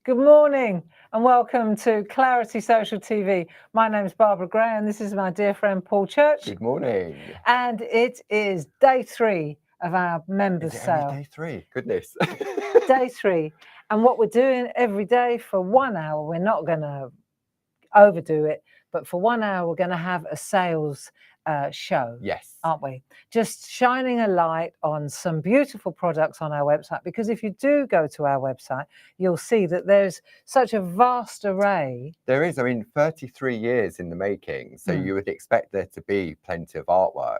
Good morning and welcome to Clarity Social TV. My name is Barbara Gray and this is my dear friend Paul Church. Good morning. And it is day 3 of our members sale. Day 3? Goodness. Day 3. And what we're doing every day for 1 hour, we're not going to overdo it, but for 1 hour we're going to have a sales show. Yes. Aren't we? Just shining a light on some beautiful products on our website, because if you do go to our website, you'll see that there's such a vast array. There is. I mean, 33 years in the making, so you would expect there to be plenty of artwork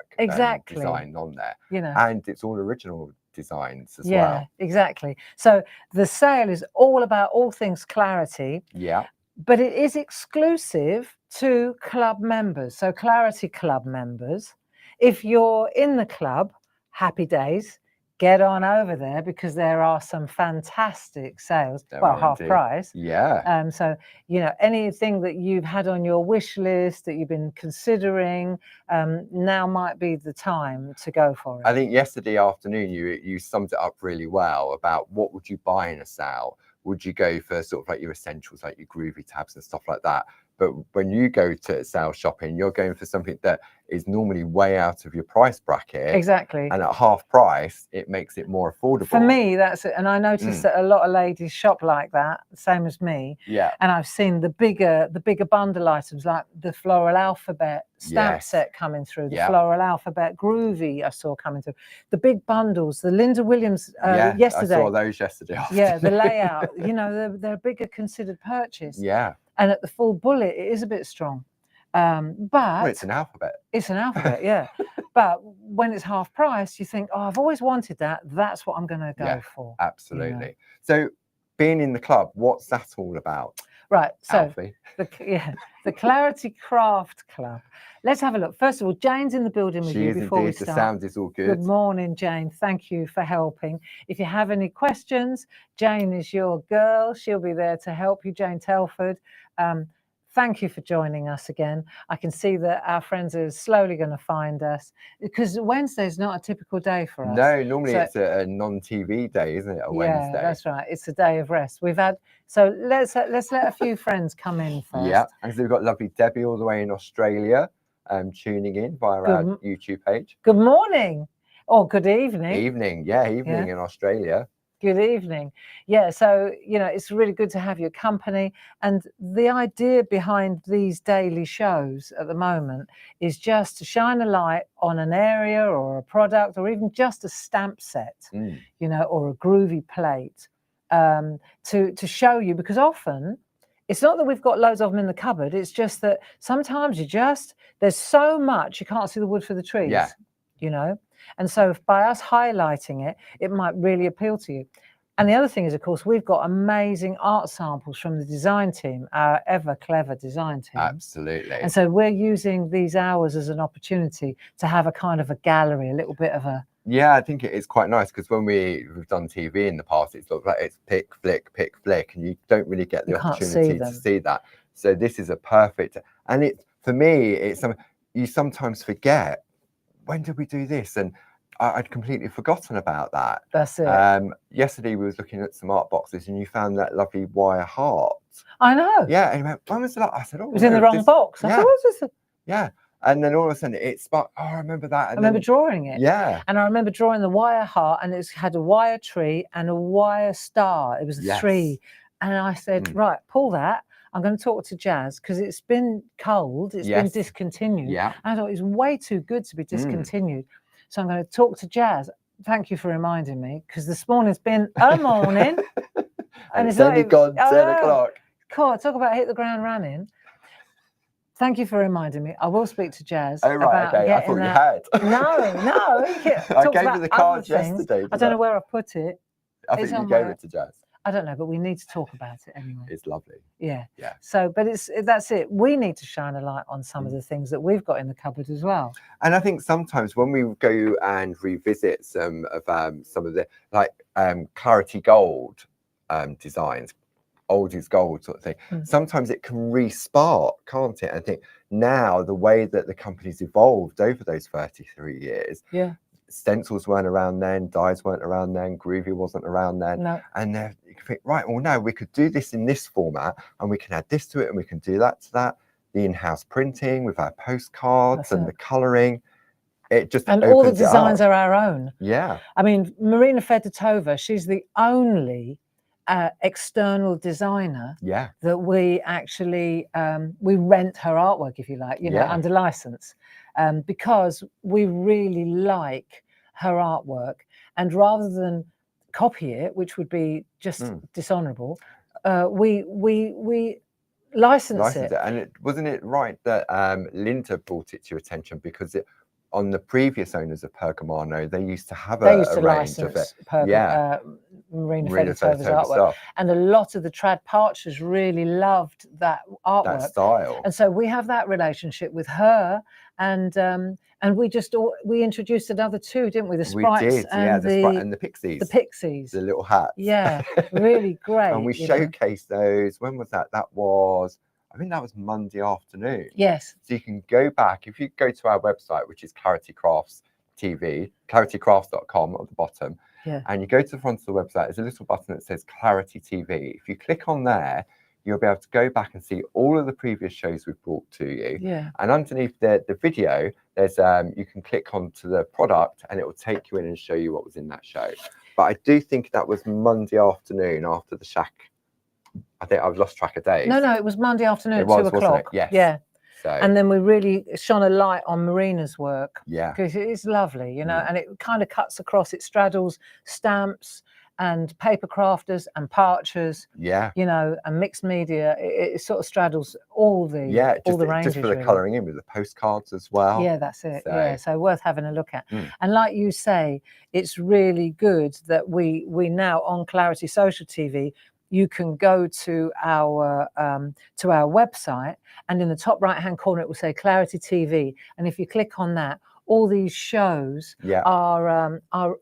design on there. You know, and it's all original designs as well. Yeah, exactly. So the sale is all about all things Clarity. Yeah. But it is exclusive to club members. So Clarity Club members, if you're in the club, happy days, get on over there because there are some fantastic sales. Well, half price. Yeah. So, you know, anything that you've had on your wish list that you've been considering, now might be the time to go for it. I think yesterday afternoon you summed it up really well about what would you buy in a sale. Would you go for sort of like your essentials, like your groovy tabs and stuff like that? But when you go to sale shopping, you're going for something that is normally way out of your price bracket. Exactly. And at half price, it makes it more affordable. For me, that's it. And I noticed that a lot of ladies shop like that, same as me. Yeah. And I've seen the bigger bundle items like the floral alphabet stamp set coming through, the floral alphabet groovy I saw coming through, the big bundles, the Linda Williams yesterday. I saw those yesterday. Yeah, the layout, you know, they're a bigger considered purchase. Yeah. And at the full bullet, it is a bit strong. But well, it's an alphabet. It's an alphabet, yeah. But when it's half price, you think, oh, I've always wanted that. That's what I'm going to go for. Absolutely. You know? So being in the club, what's that all about? Right. So Alfie. the Clarity Craft Club. Let's have a look. First of all, Jane's in the building with you before we start. The sound is all good. Good morning, Jane. Thank you for helping. If you have any questions, Jane is your girl. She'll be there to help you, Jane Telford. Thank you for joining us again. I can see that our friends are slowly going to find us because Wednesday's not a typical day for us. No, normally it's a non-TV day, isn't it? A Wednesday. Yeah, that's right. It's a day of rest. We've had, so let's let a few friends come in first. Yeah, and so we've got lovely Debbie all the way in Australia, tuning in via our YouTube page. Good morning or good evening. Evening, evening in Australia. Good evening. Yeah, so, you know, it's really good to have your company. And the idea behind these daily shows at the moment is just to shine a light on an area or a product or even just a stamp set, you know, or a groovy plate to show you, because often it's not that we've got loads of them in the cupboard. It's just that sometimes there's so much you can't see the wood for the trees, you know. And so by us highlighting it, it might really appeal to you. And the other thing is, of course, we've got amazing art samples from the design team, our ever clever design team. Absolutely. And so we're using these hours as an opportunity to have a kind of a gallery, a little bit of a... Yeah, I think it is quite nice because when we've done TV in the past, it's like it's pick, flick, and you don't really get the opportunity to see that. So this is a perfect... And it, for me, it's you sometimes forget, when did we do this? And I'd completely forgotten about that. That's it. Yesterday we was looking at some art boxes and you found that lovely wire heart. I know. Yeah, and you went, when was that? I said, oh, it was in the wrong box. I thought, what's this? Yeah. And then all of a sudden it sparked, oh, I remember that. And I remember drawing it. Yeah. And I remember drawing the wire heart, and it had a wire tree and a wire star. It was a tree. And I said, right, pull that. I'm going to talk to Jazz because it's been cold. It's been discontinued. Yeah. I thought it was way too good to be discontinued. So I'm going to talk to Jazz. Thank you for reminding me, because this morning's been a morning. and it's only gone 10 o'clock. Cool. Talk about hit the ground running. Thank you for reminding me. I will speak to Jazz. Oh, right, about okay. I thought that. you had. No. I gave you the card yesterday. I don't know where I put it. I think you gave it to Jazz. I don't know, but we need to talk about it anyway. It's lovely. Yeah. Yeah. So, but that's it. We need to shine a light on some of the things that we've got in the cupboard as well. And I think sometimes when we go and revisit some of the like Clarity Gold designs, old is gold sort of thing, sometimes it can re-spark, can't it? I think now the way that the company's evolved over those 33 years, stencils weren't around then, dyes weren't around then, Groovy wasn't around then. No. And you can think, right, well, no, we could do this in this format, and we can add this to it, and we can do that to that. The in-house printing with our postcards and the colouring. It just and all the designs are our own. Yeah. I mean, Marina Fedotova, she's the only external designer that we actually we rent her artwork, if you like, you know, under license, because we really like her artwork, and rather than copy it, which would be just dishonorable, we license it. And wasn't it right that Linda brought it to your attention, because on the previous owners of Pergamano, they used to have a range of it. Marina Fedotova's artwork stuff. And a lot of the trad parchers really loved that artwork, that style. And so we have that relationship with her, and we introduced another two, didn't we? The Sprites, we did, and the Pixies. The Pixies, the little hats. Yeah, really great. And we showcased those. When was that? That was, I think that was Monday afternoon. Yes. So you can go back, if you go to our website, which is Clarity Crafts TV, claritycrafts.com at the bottom, and you go to the front of the website, there's a little button that says Clarity TV. If you click on there, you'll be able to go back and see all of the previous shows we've brought to you. Yeah. And underneath the video, there's you can click onto the product, and it will take you in and show you what was in that show. But I do think that was Monday afternoon after the Shack. I think I've lost track of days. No, it was Monday afternoon at 2 o'clock. Yes. Yeah. So, and then we really shone a light on Marina's work. Yeah. Because it is lovely, you know, and it kind of cuts across, it straddles stamps and paper crafters and parchers. Yeah. You know, and mixed media. It sort of straddles all the ranges. Just for the colouring in with the postcards as well. Yeah, that's it. So worth having a look at. And like you say, it's really good that we now on Clarity Social TV, you can go to our website, and in the top right hand corner it will say Clarity TV, and if you click on that, all these shows are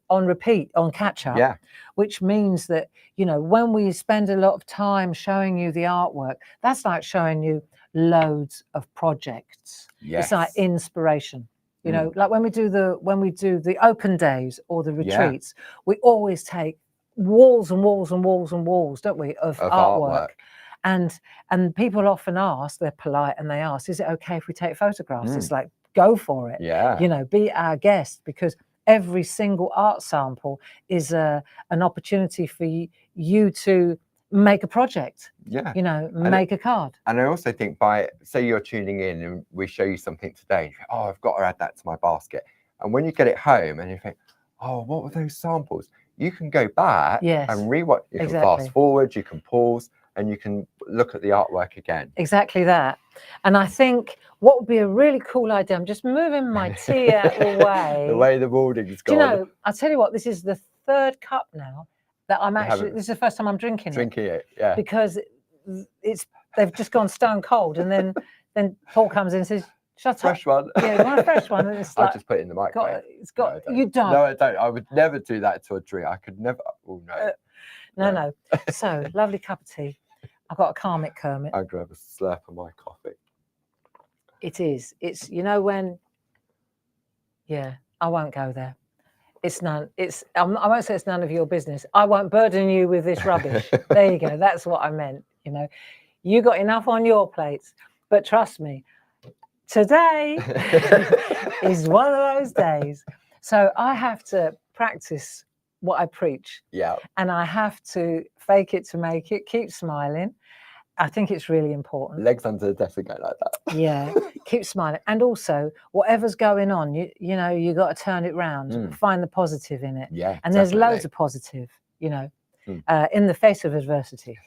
on repeat, on catch up, which means that, you know, when we spend a lot of time showing you the artwork, that's like showing you loads of projects. It's like inspiration. You know, like when we do the open days or the retreats, we always take walls and walls and walls and walls, don't we, of artwork. And people often ask, they're polite, and they ask, is it okay if we take photographs? It's like, go for it. You know, be our guest, because every single art sample is an opportunity for you to make a project. You know, make a card. And I also think, say you're tuning in and we show you something today, you think, oh, I've got to add that to my basket. And when you get it home and you think, oh, what were those samples? You can go back and rewatch. You can fast forward, you can pause, and you can look at the artwork again. Exactly that. And I think what would be a really cool idea, I'm just moving my tea out of the way. The way the morning's gone. Do you know, I'll tell you what, this is the third cup now that I'm actually, this is the first time I'm drinking it. Because they've just gone stone cold, and then Paul comes in and says, shut up. Fresh one. Yeah, you want a fresh one? And it's like, I'll just put it in the microwave. You don't. No, I don't. I would never do that to a drink. I could never. Oh, no. No. So, lovely cup of tea. I've got a karmic Kermit. I'd grab a slurp of my coffee. It is. It's, you know, when, I won't go there. It's none. I won't say it's none of your business. I won't burden you with this rubbish. There you go. That's what I meant. You know, you got enough on your plates, but trust me, today is one of those days. So I have to practice what I preach. Yeah. And I have to fake it to make it, keep smiling. I think it's really important. Legs under the desk and go like that. Yeah, keep smiling. And also, whatever's going on, you know, you got to turn it round, find the positive in it. Yeah. And there's loads of positive, you know, in the face of adversity.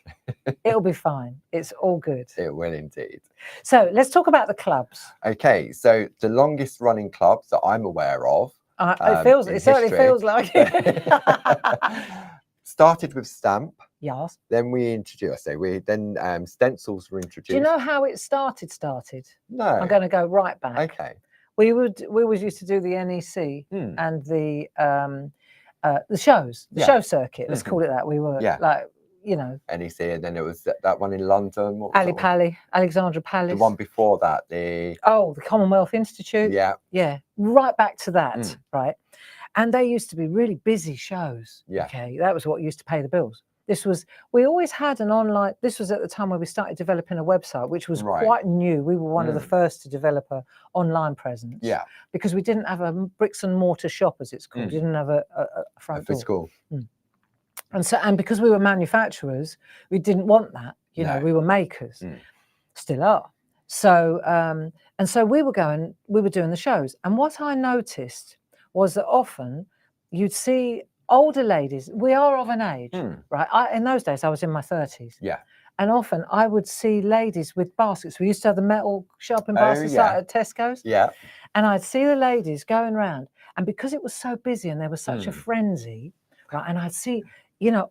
It'll be fine. It's all good. It will indeed. So let's talk about the clubs. Okay, so the longest running clubs that I'm aware of. It certainly feels like it. Started with Stamp. Yes. Then we introduced, stencils were introduced. Do you know how it started? No. I'm going to go right back. Okay. We always used to do the NEC and the shows, the show circuit. Let's call it that. We were like, you know, NEC, and then it was that one in London. What was Alexandra Palace. The one before that, the Commonwealth Institute. Yeah. Right back to that, right? And they used to be really busy shows. Yeah. Okay, that was what used to pay the bills. We always had an online, this was at the time where we started developing a website, which was quite new. We were one of the first to develop an online presence. Yeah. Because we didn't have a bricks and mortar shop, as it's called. We didn't have a front door. Physical. And because we were manufacturers, we didn't want that. You know, we were makers, still are. So, and so we were doing the shows. And what I noticed was that often you'd see older ladies. We are of an age, right? In those days, I was in my 30s. Yeah. And often I would see ladies with baskets. We used to have the metal shopping baskets at Tesco's. Yeah. And I'd see the ladies going around. And because it was so busy and there was such a frenzy, right? And I'd see, you know,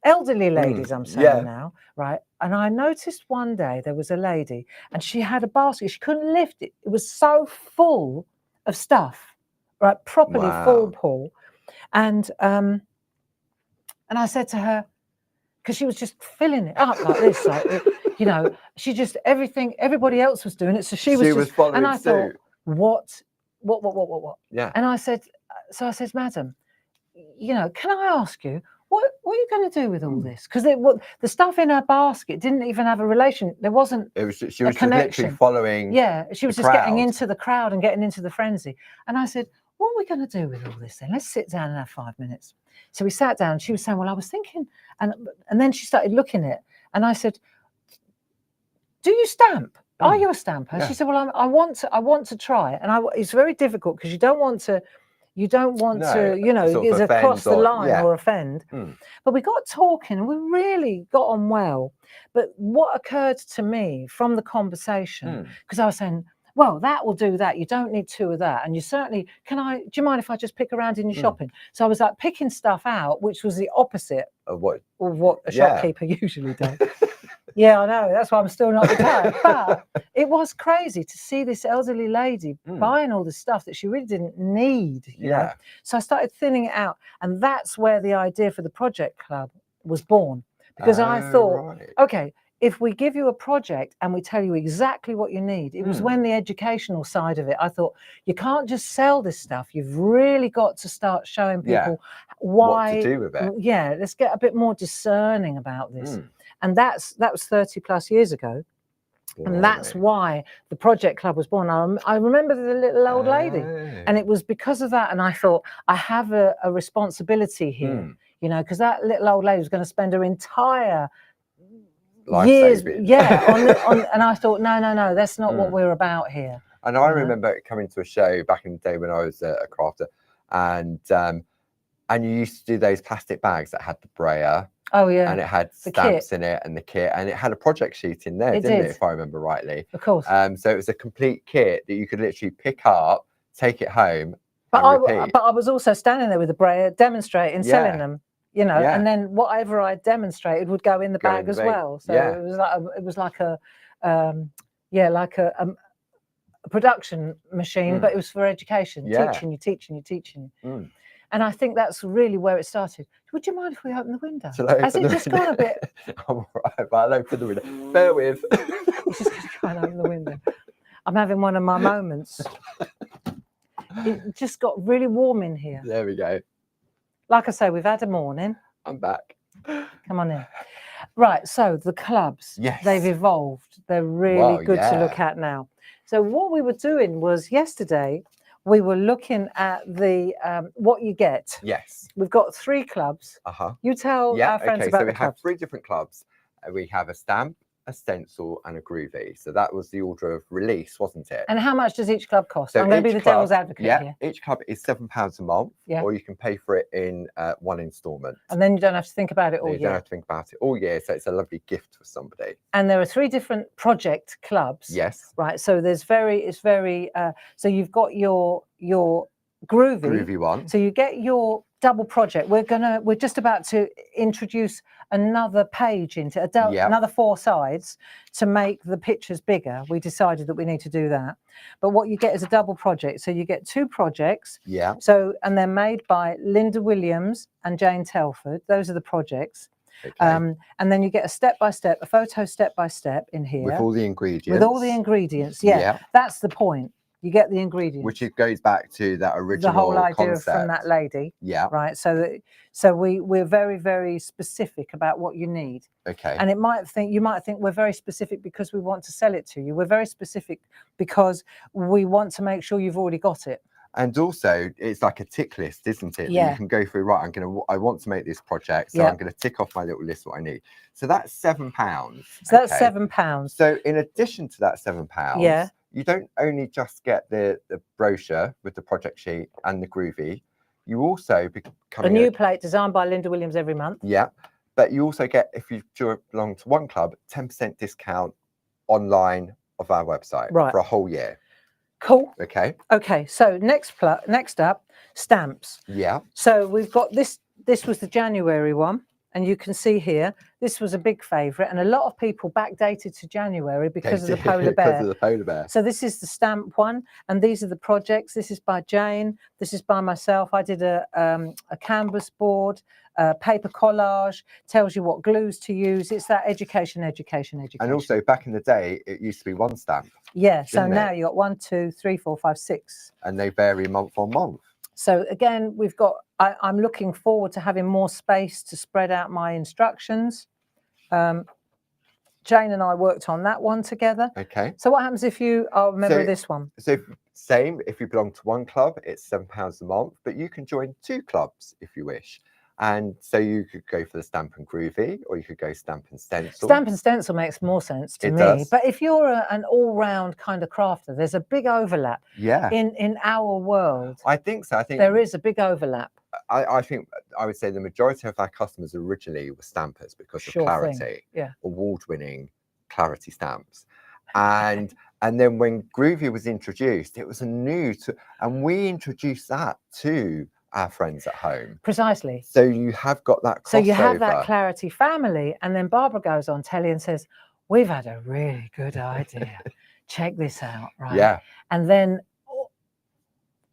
elderly ladies, I'm saying now, right? And I noticed one day there was a lady and she had a basket. She couldn't lift it. It was so full of stuff, right? Properly full, Paul. And I said to her, because she was just filling it up like this, like, you know, she just, everybody else was doing it. So she was following and I suit. thought, what? Yeah. And I said, madam, you know, can I ask you, what are you going to do with all this? Because the stuff in her basket didn't even have a relation. There wasn't. She was just literally following. Yeah, she was just getting into the crowd and getting into the frenzy. And I said, what are we going to do with all this then? Let's sit down and have 5 minutes. So we sat down. She was saying, well, I was thinking, and then she started looking at it, and I said, do you stamp? Are you a stamper? Yeah. She said, well, I want to try it, and it's very difficult because you don't want to, you know, is across the line or offend. But we got talking and we really got on well. But what occurred to me from the conversation, because I was saying, well, that will do that. You don't need two of that. And you certainly, do you mind if I just pick around in your shopping? So I was like picking stuff out, which was the opposite of what a shopkeeper usually does. Yeah, I know. That's why I'm still not retired. But it was crazy to see this elderly lady buying all this stuff that she really didn't need. You know? So I started thinning it out. And that's where the idea for the Project Club was born. Because I thought, okay, if we give you a project and we tell you exactly what you need, it was when the educational side of it, I thought, you can't just sell this stuff. You've really got to start showing people why. What to do with it. Yeah, let's get a bit more discerning about this. And that was 30 plus years ago. And that's why the Project Club was born. I remember the little old lady. And it was because of that. And I thought, I have a responsibility here, you know, because that little old lady was going to spend her entire years, and I thought, no, that's not what we're about here. And I remember coming to a show back in the day when I was a crafter, and you used to do those plastic bags that had the brayer. Oh yeah, and it had stamps in it and the kit, and it had a project sheet in there, didn't it? If I remember rightly. Of course. So it was a complete kit that you could literally pick up, take it home, but I was also standing there with the brayer, demonstrating, selling them. You know, and then whatever I demonstrated would go in the bag as well. So it was like a production machine, but it was for education, teaching you. And I think that's really where it started. Would you mind if we open the window? Has it just gone a bit? I'm all right, but I'll open the window. Bear with. I'm just going to try and open the window. I'm having one of my moments. It just got really warm in here. There we go. Like I say, we've had a morning. I'm back. Come on in. Right, so the clubs, they've evolved. They're really good to look at now. So what we were doing was yesterday, we were looking at the what you get. Yes. We've got 3 clubs. You tell our friends about the clubs. So we have 3 different clubs. We have a stamp, a stencil and a groovy. So that was the order of release, wasn't it? And how much does each club cost? So I'm going to be the devil's advocate here. Each club is £7 a month, or you can pay for it in one instalment. And then you don't have to think about it all year. You don't have to think about it all year, so it's a lovely gift for somebody. And there are 3 different project clubs. Yes. Right. So it's very so you've got your groovy one. So you get your double project. We're just about to introduce another page into another 4 sides to make the pictures bigger. We decided that we need to do that. But what you get is a double project. So you get 2 projects. Yeah. So, and they're made by Linda Williams and Jane Telford. Those are the projects. Okay. And then you get a photo step by step in here. With all the ingredients. With all the ingredients, yeah. That's the point. You get the ingredients. Which it goes back to that original the whole idea concept. From that lady. Yeah. Right. So we're very, very specific about what you need. Okay. And you might think we're very specific because we want to sell it to you. We're very specific because we want to make sure you've already got it. And also, it's like a tick list, isn't it? Yeah. That you can go through, right, I want to make this project, so I'm going to tick off my little list what I need. So that's £7. So that's £7. So in addition to that £7, you don't only just get the brochure with the project sheet and the groovy, you also become a new plate designed by Linda Williams every month. Yeah. But you also get, if you belong to one club, 10% discount online of our website for a whole year. Cool. Okay. Okay. So next up, stamps. Yeah. So we've got this. This was the January one, and you can see here this was a big favourite, and a lot of people backdated to January because of the polar bear. Because of the polar bear. So this is the stamp one, and these are the projects. This is by Jane. This is by myself. I did a canvas board, paper collage. Tells you what glues to use. It's that education. And also back in the day, it used to be one stamp. Yeah. So now you got 1, 2, 3, 4, 5, 6. And they vary month on month. So again, we've got. I'm looking forward to having more space to spread out my instructions. Jane and I worked on that one together. Okay. So what happens if you are a member of this one? So same, if you belong to one club, it's £7 a month, but you can join 2 clubs if you wish. And so you could go for the Stamp and Groovy, or you could go Stamp and Stencil. Stamp and Stencil makes more sense to me. But if you're an all-round kind of crafter, there's a big overlap. Yeah. In our world. I think so. I think there is a big overlap. I think I would say the majority of our customers originally were stampers because of clarity. Yeah. Award-winning clarity stamps. And then when Groovy was introduced, it was and we introduced that to our friends at home. Precisely. So you have got that crossover. So you have that clarity family, and then Barbara goes on telly and says, we've had a really good idea. Check this out, right? Yeah. And then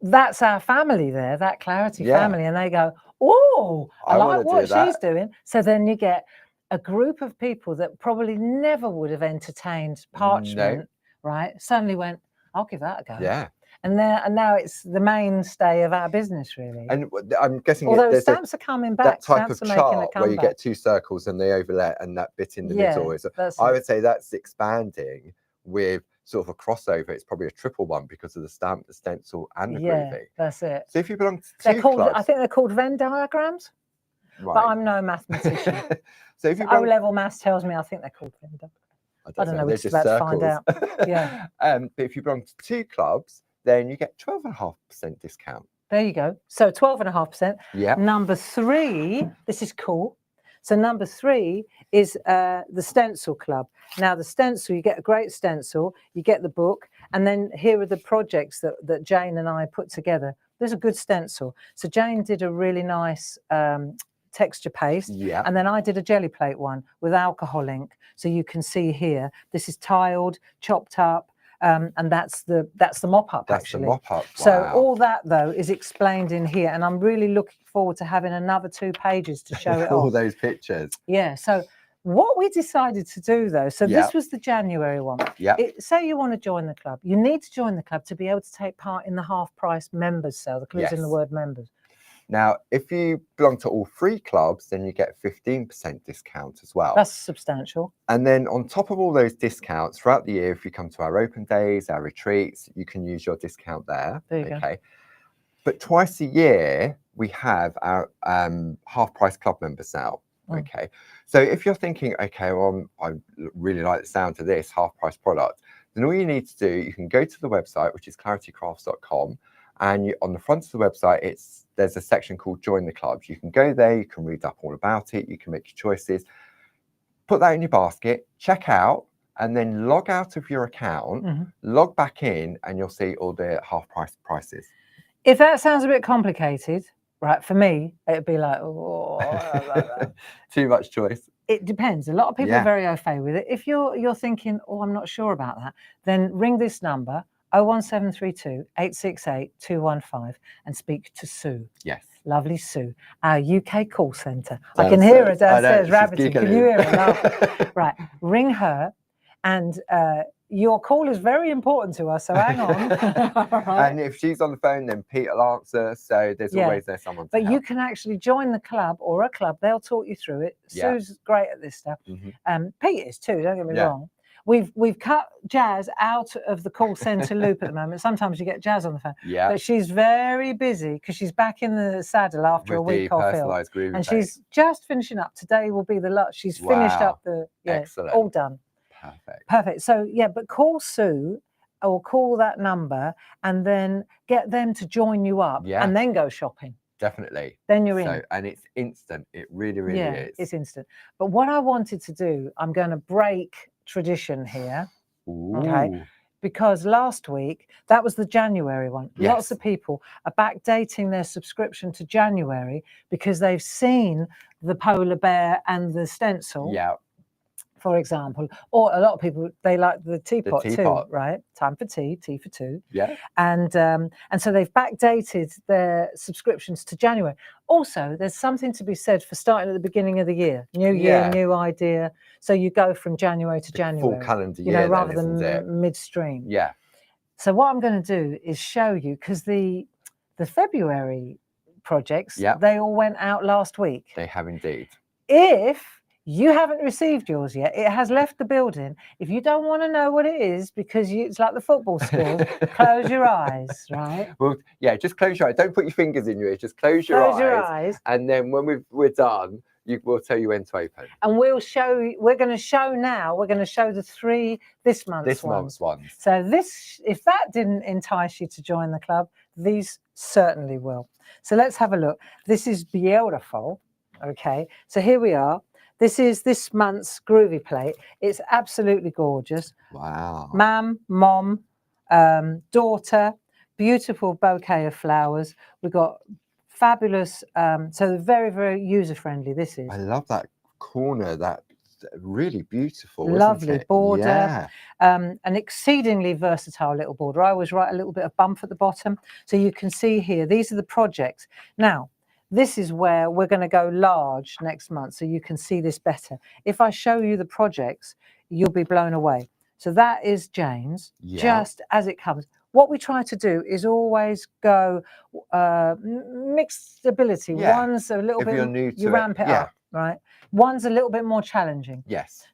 that's our family there, that clarity family, and they go, oh, I like what she's doing. So then you get a group of people that probably never would have entertained parchment, right? Suddenly went, I'll give that a go. Yeah. And now it's the mainstay of our business, really. And I'm guessing, although stamps are coming back, that type of chart where you get 2 circles and they overlap, and that bit in the middle is. I would say that's expanding with sort of a crossover. It's probably a triple one because of the stamp, the stencil, and the groovy. That's it. So if you belong to 2 clubs, I think they're called Venn diagrams. Right. But I'm no mathematician. So if you O-level maths tells me I think they're called Venn diagrams. I don't know. We're just about to find out. Yeah. But if you belong to 2 clubs, then you get 12.5% discount. There you go. So 12.5%. Yeah. Number 3, this is cool. So number 3 is the stencil club. Now the stencil, you get a great stencil, you get the book, and then here are the projects that Jane and I put together. There's a good stencil. So Jane did a really nice texture paste, and then I did a jelly plate one with alcohol ink. So you can see here, this is tiled, chopped up. And that's the mop-up, actually. That's the mop-up. Wow. So all that, though, is explained in here, and I'm really looking forward to having another 2 pages to show it all those pictures. Yeah. So what we decided to do, though, so this was the January one. Yeah. Say you want to join the club, you need to join the club to be able to take part in the half-price members sale. The club's in the word members. Now, if you belong to all 3 clubs, then you get 15% discount as well. That's substantial. And then on top of all those discounts throughout the year, if you come to our open days, our retreats, you can use your discount there. There you go. But twice a year, we have our half-price club member sale. Okay. So if you're thinking, okay, well, I really like the sound of this half-price product, then all you need to do, you can go to the website, which is claritycrafts.com. And on the front of the website, there's a section called Join the Clubs. You can go there, you can read up all about it, you can make your choices, put that in your basket, check out, and then log out of your account, log back in, and you'll see all the half-price prices. If that sounds a bit complicated, right, for me, it'd be like, oh, too much choice. It depends. A lot of people are very au fait with it. If you're thinking, oh, I'm not sure about that, then ring this number, 01732 868 215, and speak to Sue. Yes. Lovely Sue, our UK call centre. I can hear her downstairs rabbiting. Can you hear her laugh? Right. Ring her, and your call is very important to us, so hang on. Right. And if she's on the phone, then Pete will answer. So there's always there someone to But help. you can actually join the club or a club. They'll talk you through it. Sue's great at this stuff. Pete is too. Don't get me wrong. We've cut Jazz out of the call centre loop at the moment. Sometimes you get Jazz on the phone. Yeah. But she's very busy because she's back in the saddle after a week off ill. And she's just finishing up. Today will be the last. She's finished up the excellent. All done. Perfect. So but call Sue or call that number and then get them to join you up and then go shopping. Definitely. Then you're in. And it's instant. It really, really is. It's instant. But what I wanted to do, I'm going to break tradition here. Okay. Because last week, that was the January one. Lots of people are backdating their subscription to January because they've seen the polar bear and the stencil. For example, or a lot of people, they like the teapot too, right? Time for tea for two. And so they've backdated their subscriptions to January. Also, there's something to be said for starting at the beginning of the year. New year, new idea. So you go from January to January. Full calendar year, rather than midstream. Yeah. So what I'm going to do is show you, because the February projects, they all went out last week. They have indeed. If you haven't received yours yet, it has left the building. If you don't want to know what it is, because it's like the football scores, close your eyes, right? Well, just close your eyes. Don't put your fingers in your ears. Just close your eyes. And then when we're done, we'll tell you when to open. And we'll show you. We're going to show now. We're going to show the 3 this month's ones. So if that didn't entice you to join the club, these certainly will. So let's have a look. This is beautiful. Okay. So here we are. This is this month's Groovy Plate. It's absolutely gorgeous. Wow. Mum, mom, daughter, beautiful bouquet of flowers. We've got fabulous, so very, very user-friendly this is. I love that corner, that really beautiful, lovely border. An exceedingly versatile little border. I always write a little bit of bump at the bottom. So you can see here, these are the projects. Now, this is where we're going to go large next month, so you can see this better. If I show you the projects, you'll be blown away. So that is Jane's, just as it comes. What we try to do is always go mixed ability. One's a little bit, you ramp it up, right? One's a little bit more challenging.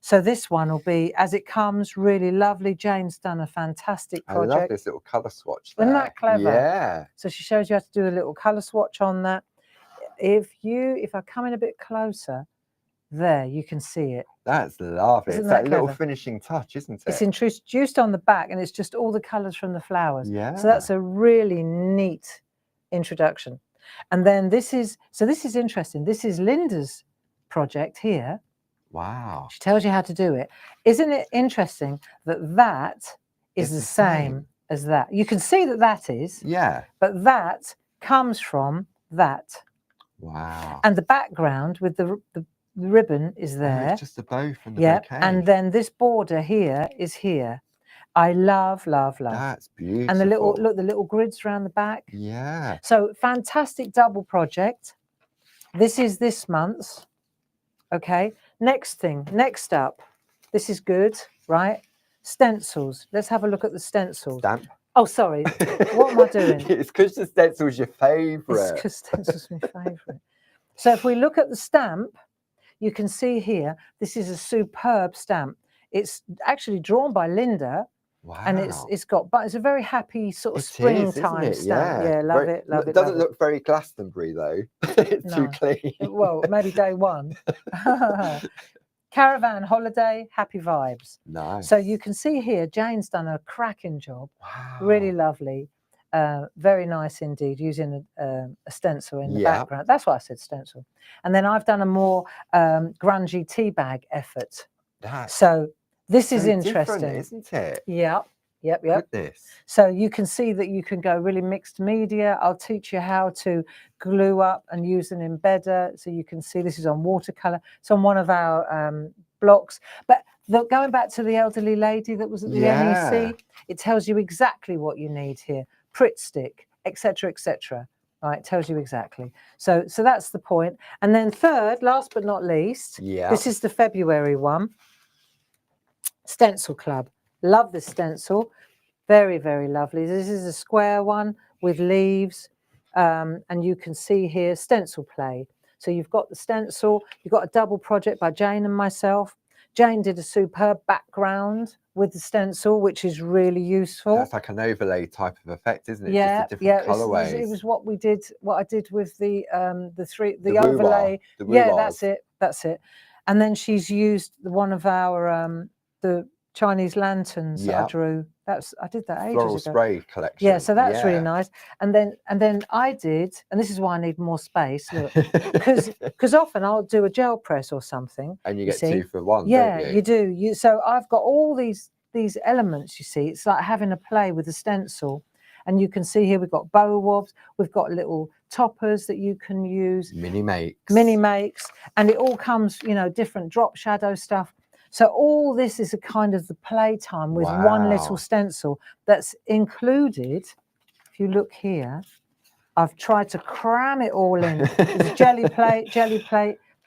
So this one will be as it comes, really lovely. Jane's done a fantastic project. I love this little colour swatch there. Isn't that clever? Yeah. So she shows you how to do a little colour swatch on that. If I come in a bit closer, there you can see it. That's lovely. It's that little finishing touch, isn't it? It's introduced on the back, and it's just all the colours from the flowers. So that's a really neat introduction. And then this is interesting. This is Linda's project here. Wow. She tells you how to do it. Isn't it interesting that is the same as that? You can see that is. But that comes from that. Wow. And the background with the ribbon is there. It's just the bow from the bouquet. And then this border here is here. I love, love, love. That's beautiful. And the little grids around the back. Yeah. So fantastic double project. This is this month's. Okay. Next up. This is good, right? Stencils. Let's have a look at the stencils. Stamp. Oh, sorry. What am I doing? It's because the stencil's your favourite. It's because stencil's my favourite. So if we look at the stamp, you can see here, this is a superb stamp. It's actually drawn by Linda. Wow. And it's a very happy sort of springtime stamp. Yeah, love it. It doesn't look very Glastonbury though. It's too clean. Well, maybe day one. Caravan holiday, happy vibes. Nice. So you can see here, Jane's done a cracking job. Wow. Really lovely. Very nice indeed, using a stencil in the background. That's why I said stencil. And then I've done a more grungy tea bag effort. So this is interesting, isn't it? Yep. Goodness. So you can see that you can go really mixed media. I'll teach you how to glue up and use an embedder. So you can see this is on watercolor. It's on one of our blocks. But going back to the elderly lady that was at the NEC, it tells you exactly what you need here. Pritt stick, etc., etc. Right, it tells you exactly. So that's the point. And then third, last but not least, this is the February one. Stencil Club. Love this stencil. Very, very lovely. This is a square one with leaves. And you can see here stencil play. So you've got the stencil, you've got a double project by Jane and myself. Jane did a superb background with the stencil, which is really useful. That's like an overlay type of effect, isn't it? Yeah, just a different colorways. It was what we did. What I did with the overlay. Yeah, that's it. And then she's used one of our the Chinese lanterns that I drew. I did that ages floral ago. Spray collection. Yeah, so that's really nice. And then I did, and this is why I need more space. Look, because often I'll do a gel press or something, and you get 2 for 1. Yeah, don't you do. So I've got all these elements. You see, it's like having a play with a stencil, and you can see here we've got bow wobs, we've got little toppers that you can use, mini makes, and it all comes, you know, different drop shadow stuff. So all this is a kind of the playtime with one little stencil that's included. If you look here, I've tried to cram it all in. It's jelly plate.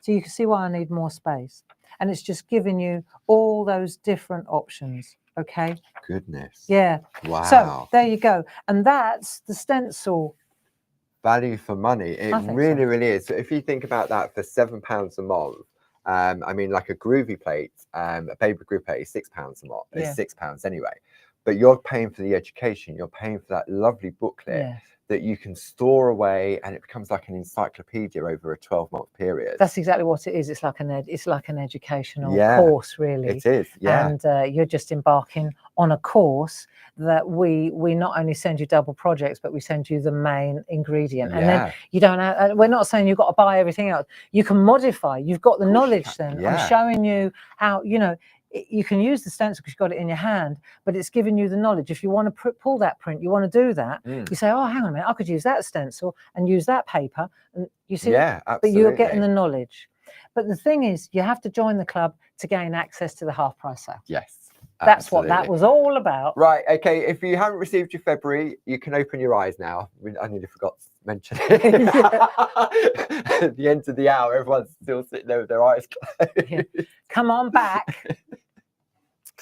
So you can see why I need more space. And it's just giving you all those different options. Okay. Goodness. Yeah. Wow. So there you go. And that's the stencil. Value for money. It really is. So if you think about that for £7 a month, I mean, like a groovy plate, a paper groovy plate is £6 a month. It's £6 anyway. But you're paying for the education. You're paying for that lovely booklet that you can store away, and it becomes like an encyclopedia over a 12-month period. That's exactly what it is. It's like an educational course, really. It is. Yeah. And you're just embarking on a course that we not only send you double projects, but we send you the main ingredient. And then you don't have, we're not saying you've got to buy everything else. You can modify. You've got the knowledge then. I'm showing you how, you know, you can use the stencil because you've got it in your hand, but it's giving you the knowledge. If you want to pull that print, you want to do that, you say, oh, hang on a minute, I could use that stencil and use that paper. And you see, absolutely. But you're getting the knowledge. But the thing is, you have to join the club to gain access to the half price sale. Yes. That's what that was all about. Right. Okay. If you haven't received your February, you can open your eyes now. I nearly forgot to mention it. At the end of the hour, everyone's still sitting there with their eyes closed. Come on back.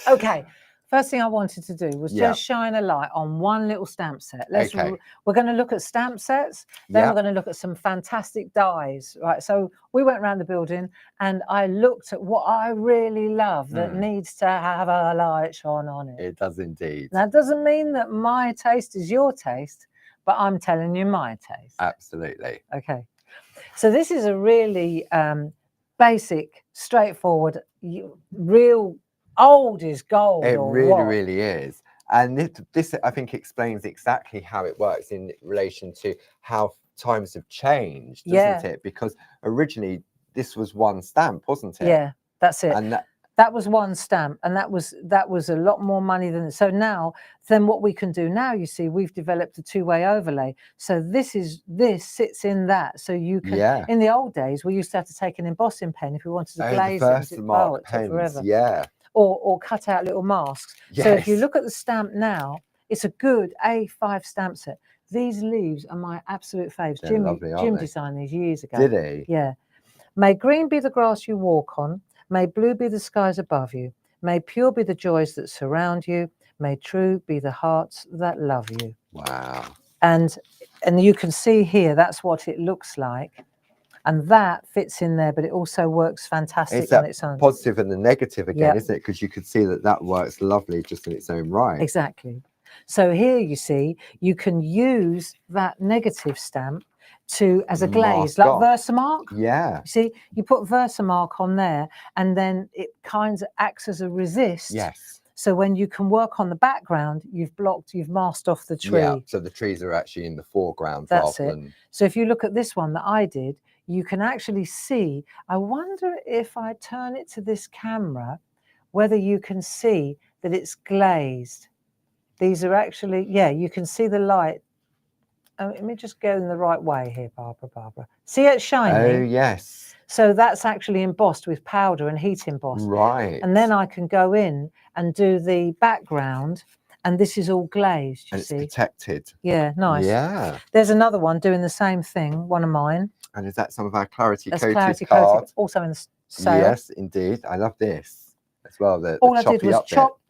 Okay. First thing I wanted to do was just shine a light on one little stamp set. We're going to look at stamp sets, then we're going to look at some fantastic dies, right? So we went around the building and I looked at what I really love that needs to have a light shone on it. It does indeed. That doesn't mean that my taste is your taste, but I'm telling you my taste. Absolutely. Okay. So this is a really basic, straightforward, real old is gold. It really is. And this I think explains exactly how it works in relation to how times have changed, doesn't it? Because originally this was one stamp, wasn't it? Yeah, that's it. And that was one stamp, and that was a lot more money than so now. Then what we can do now, you see, we've developed a two-way overlay. So this sits in that. So you can in the old days we used to have to take an embossing pen if we wanted to glaze it. Versamark pens, or cut out little masks. So if you look at the stamp now, it's a good A5 stamp set. These leaves are my absolute faves. Jim designed these years ago. Did he? Yeah. May green be the grass you walk on. May blue be the skies above you. May pure be the joys that surround you. May true be the hearts that love you. Wow. And you can see here, that's what it looks like. And that fits in there, but it also works fantastic on its own. Positive and the negative again, isn't it? Because you could see that works lovely just in its own right. Exactly. So here you see, you can use that negative stamp as a glaze, like Versamark. Yeah. You see, you put Versamark on there, and then it kind of acts as a resist. Yes. So when you can work on the background, you've masked off the tree. Yeah. So the trees are actually in the foreground. That's it. So if you look at this one that I did, you can actually see, I wonder if I turn it to this camera, whether you can see that it's glazed. These are actually, you can see the light. Let me just go in the right way here, Barbara. See it's shining? Oh, yes. So that's actually embossed with powder and heat embossed. Right. And then I can go in and do the background, and this is all glazed, you see. It's protected. Yeah, nice. Yeah. There's another one doing the same thing, one of mine. And is that some of our clarity coated clarity card? coated, also in the sale. Yes, indeed. I love this as well. All I did was chop.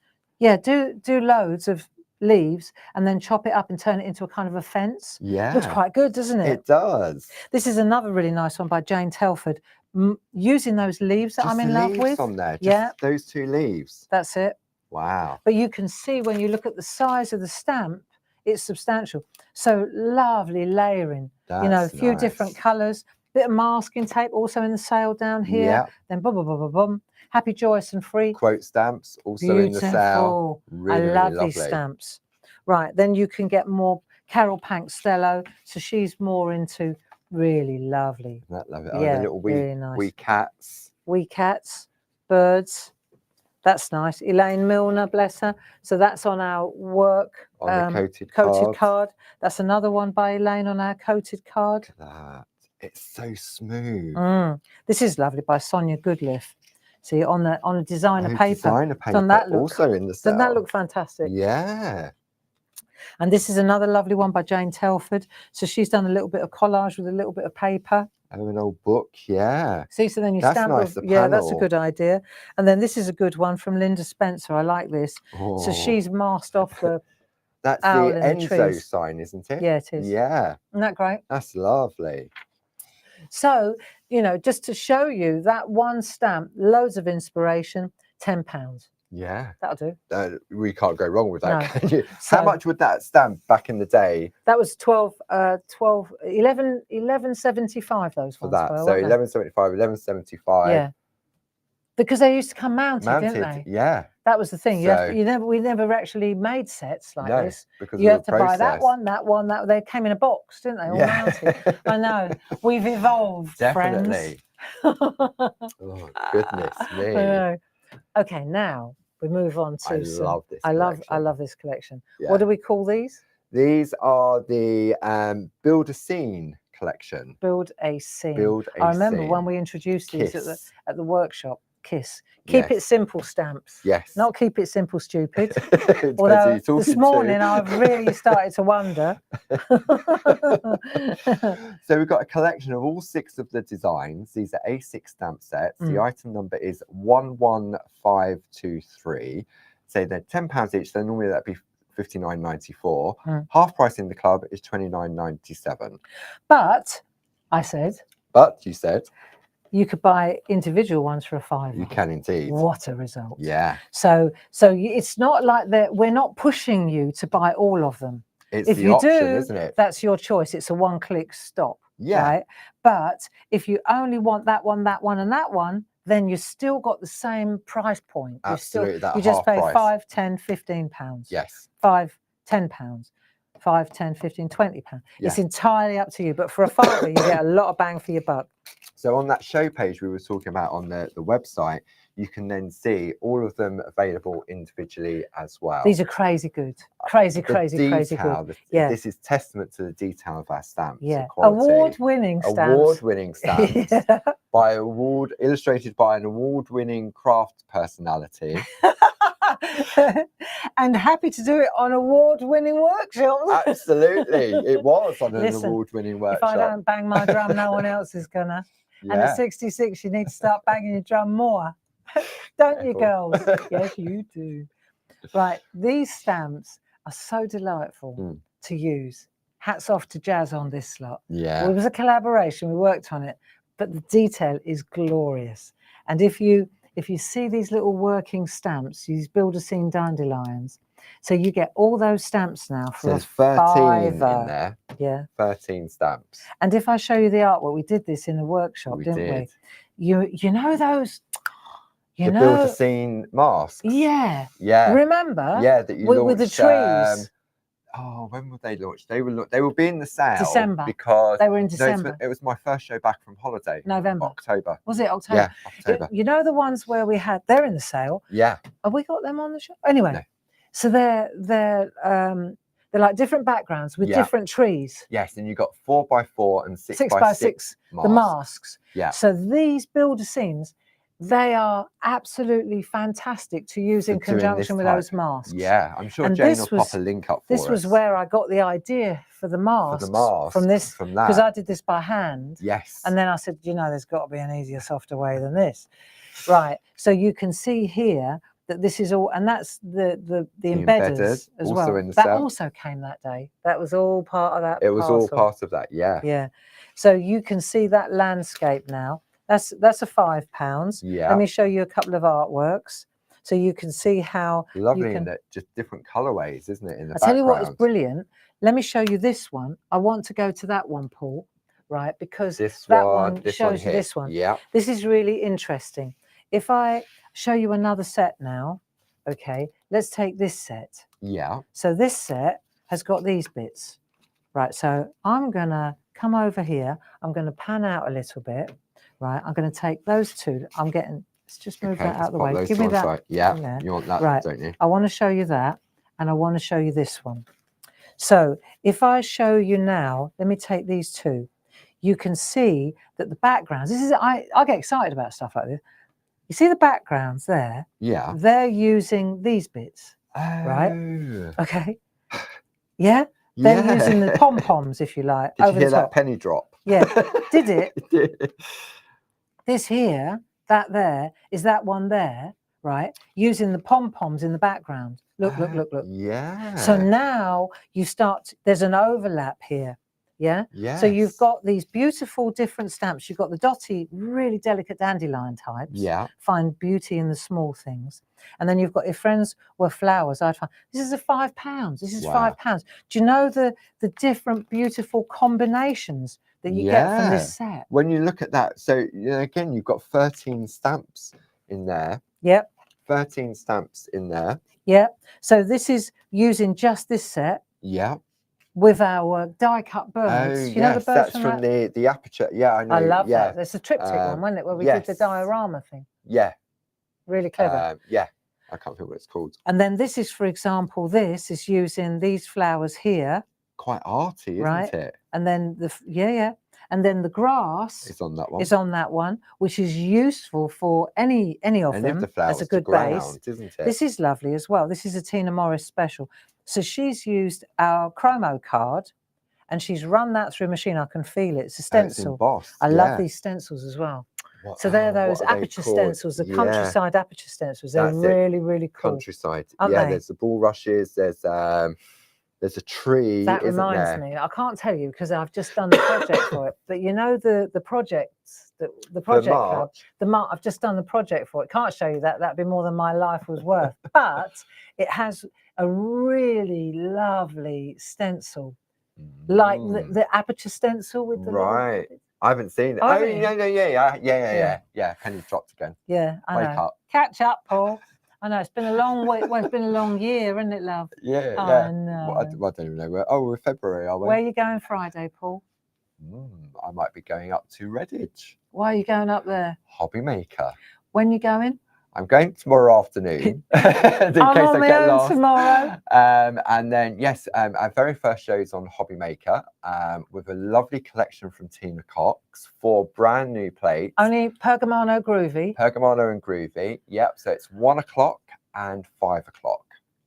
Yeah, do loads of leaves and then chop it up and turn it into a kind of a fence. Yeah. Looks quite good, doesn't it? It does. This is another really nice one by Jane Telford. Using those leaves that Just I'm in the love leaves with. on there. Just yeah, those 2 leaves. that's it. Wow. But you can see when you look at the size of the stamp, it's substantial. So lovely layering. That's you know, a few nice. different colours. Bit of masking tape also in the sale down here. Yeah. Then boom, boom, boom, boom, boom. Happy, joyous and free. Quote stamps also in the sale. Really, I love really these lovely. stamps. Right, then you can get more Carol Pankstello. So she's more into really lovely. That love it. Yeah, Oh, the little really nice. wee cats. Wee cats, birds. That's nice. Elaine Milner, bless her. So that's on our work On the coated card. That's another one by Elaine on our coated card. Look at that. It's so smooth. This is lovely by Sonia Goodliff. See, on a designer paper. Designer paper. Doesn't that look, also in the sale. Doesn't that look fantastic? Yeah. And this is another lovely one by Jane Telford. So she's done a little bit of collage with a little bit of paper. Oh, an old book, yeah. See, so then you That's stamp. nice, Yeah, that's a good idea. And then this is a good one from Linda Spencer. I like this. Oh. So she's masked off the. That's the owl in the Enzo trees. sign, isn't it? Yeah, it is. Yeah. Isn't that great? That's lovely. So, you know, just to show you that one stamp, loads of inspiration, £10. Yeah. That'll do. We can't go wrong with that, No. can you? So- How much would that stamp back in the day That was 11.75 those for ones. that? were, So weren't they? 11.75, 11.75. Yeah. because they used to come mounted, didn't they? Yeah. That was the thing. So- We never actually made sets like No, this. because You of had the to buy that process. one. They came in a box, didn't they? All mounted. I know. We've evolved, Definitely. friends. Oh, goodness me. I know. Okay, now we move on to I love this I collection. love this collection. Yeah. What do we call these? These are the Build a Scene collection. Build a scene. Build a I remember scene. when we introduced these Kiss. at the workshop. Kiss. Keep it Yes. simple stamps. Yes. Not keep it simple stupid. Depends who Although you're talking this to. morning I've really started to wonder. So we've got a collection of all 6 of the designs. These are A6 stamp sets. The item number is 11523. So they're £10 each. So normally that'd be £59.94. Half price in the club is £29.97. But I said But you said you could buy individual ones for a £5. you can indeed. What a result! Yeah. So it's not like that. We're not pushing you to buy all of them. It's If the you option, do, isn't it? that's your choice. It's a one-click stop. Yeah. Right. But if you only want that one, and that one, then you still got the same price point. Absolutely, that you just half pay price. £5, £10, £15. Yes. £5, £10. £5, £10, £15, £20. It's entirely up to you. But for a £5, you get a lot of bang for your buck. So on that show page we were talking about on the website, you can then see all of them available individually as well. These are crazy good. Crazy good. Yeah. This is testament to the detail of our stamps. Yeah. Quality. Award-winning stamps. Award-winning stamps. Illustrated by an award-winning craft personality. And happy to do it on award-winning workshops. Absolutely. It was on an award-winning workshop. If I don't bang my drum, no one else is gonna. Yeah. And at 66, you need to start banging your drum more. Don't you, girls? Yes, you do. Right. These stamps are so delightful to use. Hats off to Jazz on this slot. Yeah. Well, it was a collaboration. We worked on it, but the detail is glorious. And if you see these little working stamps, these Build a Scene dandelions, so you get all those stamps now for There's a 13 in £5. there. Yeah. 13 stamps. And if I show you the artwork, we did this in the workshop, didn't we? You know those. Build a Scene masks. Yeah. Yeah. Remember? Yeah, that you launched with the trees. When were they launched? They will be in the sale. December. Because they were in December. It was my first show back from holiday. November. October. Was it October? Yeah, October. You know the ones where we had, they're in the sale. Yeah. Have we got them on the show? Anyway, no. So they're like different backgrounds with different trees. Yes, and you got 4x4 and 6x6 masks. The masks. Yeah. So these Build a Scenes, they are absolutely fantastic to use in conjunction with those masks. Yeah, I'm sure Jane will pop a link up for us. This was where I got the idea for the masks. From that. Because I did this by hand. Yes. And then I said, there's got to be an easier, softer way than this. Right. So you can see here, that this is all, and that's the embedders as also well. in the That set. also came that day. That was all part of that. It was all parcel. part of that, yeah. Yeah. So you can see that landscape now. That's a £5. Yeah. Let me show you a couple of artworks so you can see how lovely you can, in that, just different colorways, isn't it? In the I'll tell you what is background. brilliant. Let me show you this one. I want to go to that one, Paul, right? Because this that one shows you this one. Yeah. This is really interesting. If I show you another set now, okay, let's take this set. Yeah. So this set has got these bits, right? So I'm going to come over here. I'm going to pan out a little bit, right? I'm going to take those two. Let's just move that out of the way. Give me that. Right. Yeah, you want that, right? Don't you? I want to show you that, and I want to show you this one. So if I show you now, let me take these two. You can see that the backgrounds. I get excited about stuff like this. You see the backgrounds there? Yeah. They're using these bits, right? Okay. Yeah. They're using the pom-poms, if you like. Did you hear that penny drop? Yeah. Did it? It did. This here, that there, is that one there, right? Using the pom-poms in the background. Look. Yeah. So now you start, there's an overlap here. Yeah. Yes. So you've got these beautiful different stamps. You've got the dotty, really delicate dandelion types. Yeah. Find beauty in the small things. And then you've got If Friends Were Flowers. I'd find this is £5. This is £5. Do you know the different beautiful combinations that you get from this set? When you look at that, so again, you've got 13 stamps in there. Yep. 13 stamps in there. Yep. So this is using just this set. Yeah. With our die-cut birds. Oh, you know the birds that's from the aperture. Yeah, I know. I love that. There's a triptych one, wasn't it, where we did the diorama thing? Yeah. Really clever. Yeah. I can't think what it's called. And then this is, for example, this is using these flowers here. Quite arty, isn't it? And then and then the grass is on that one. Is on that one, which is useful for any of them the flowers as a good base, isn't it? This is lovely as well. This is a Tina Morris special. So she's used our chromo card and she's run that through a machine. I can feel it. It's a stencil. I love these stencils as well. So they're those aperture stencils, the countryside aperture stencils. They're really, really cool. Countryside. There's the bulrushes. There's a tree. That reminds me. I can't tell you because I've just done the project for it. But you know the projects, the project club, I've just done the project for it. Can't show you that. That'd be more than my life was worth. But it has a really lovely stencil, like the aperture stencil with the right. I haven't seen it. Oh, yeah. Penny dropped again. Yeah, I know. Wake up. Catch up, Paul. I know it's been a long week. Well, it's been a long year, isn't it, love? Yeah. I know. Well, I don't even know where. We're February, are we? Where are you going Friday, Paul? I might be going up to Redditch. Why are you going up there? Hobby maker. When are you going? I'm going tomorrow afternoon. I'm on my own tomorrow. And then, our very first show is on Hobby Maker with a lovely collection from Tina Cox, 4 brand new plates. Only Pergamano Groovy. Pergamano and Groovy. Yep. So it's 1 o'clock and 5 o'clock.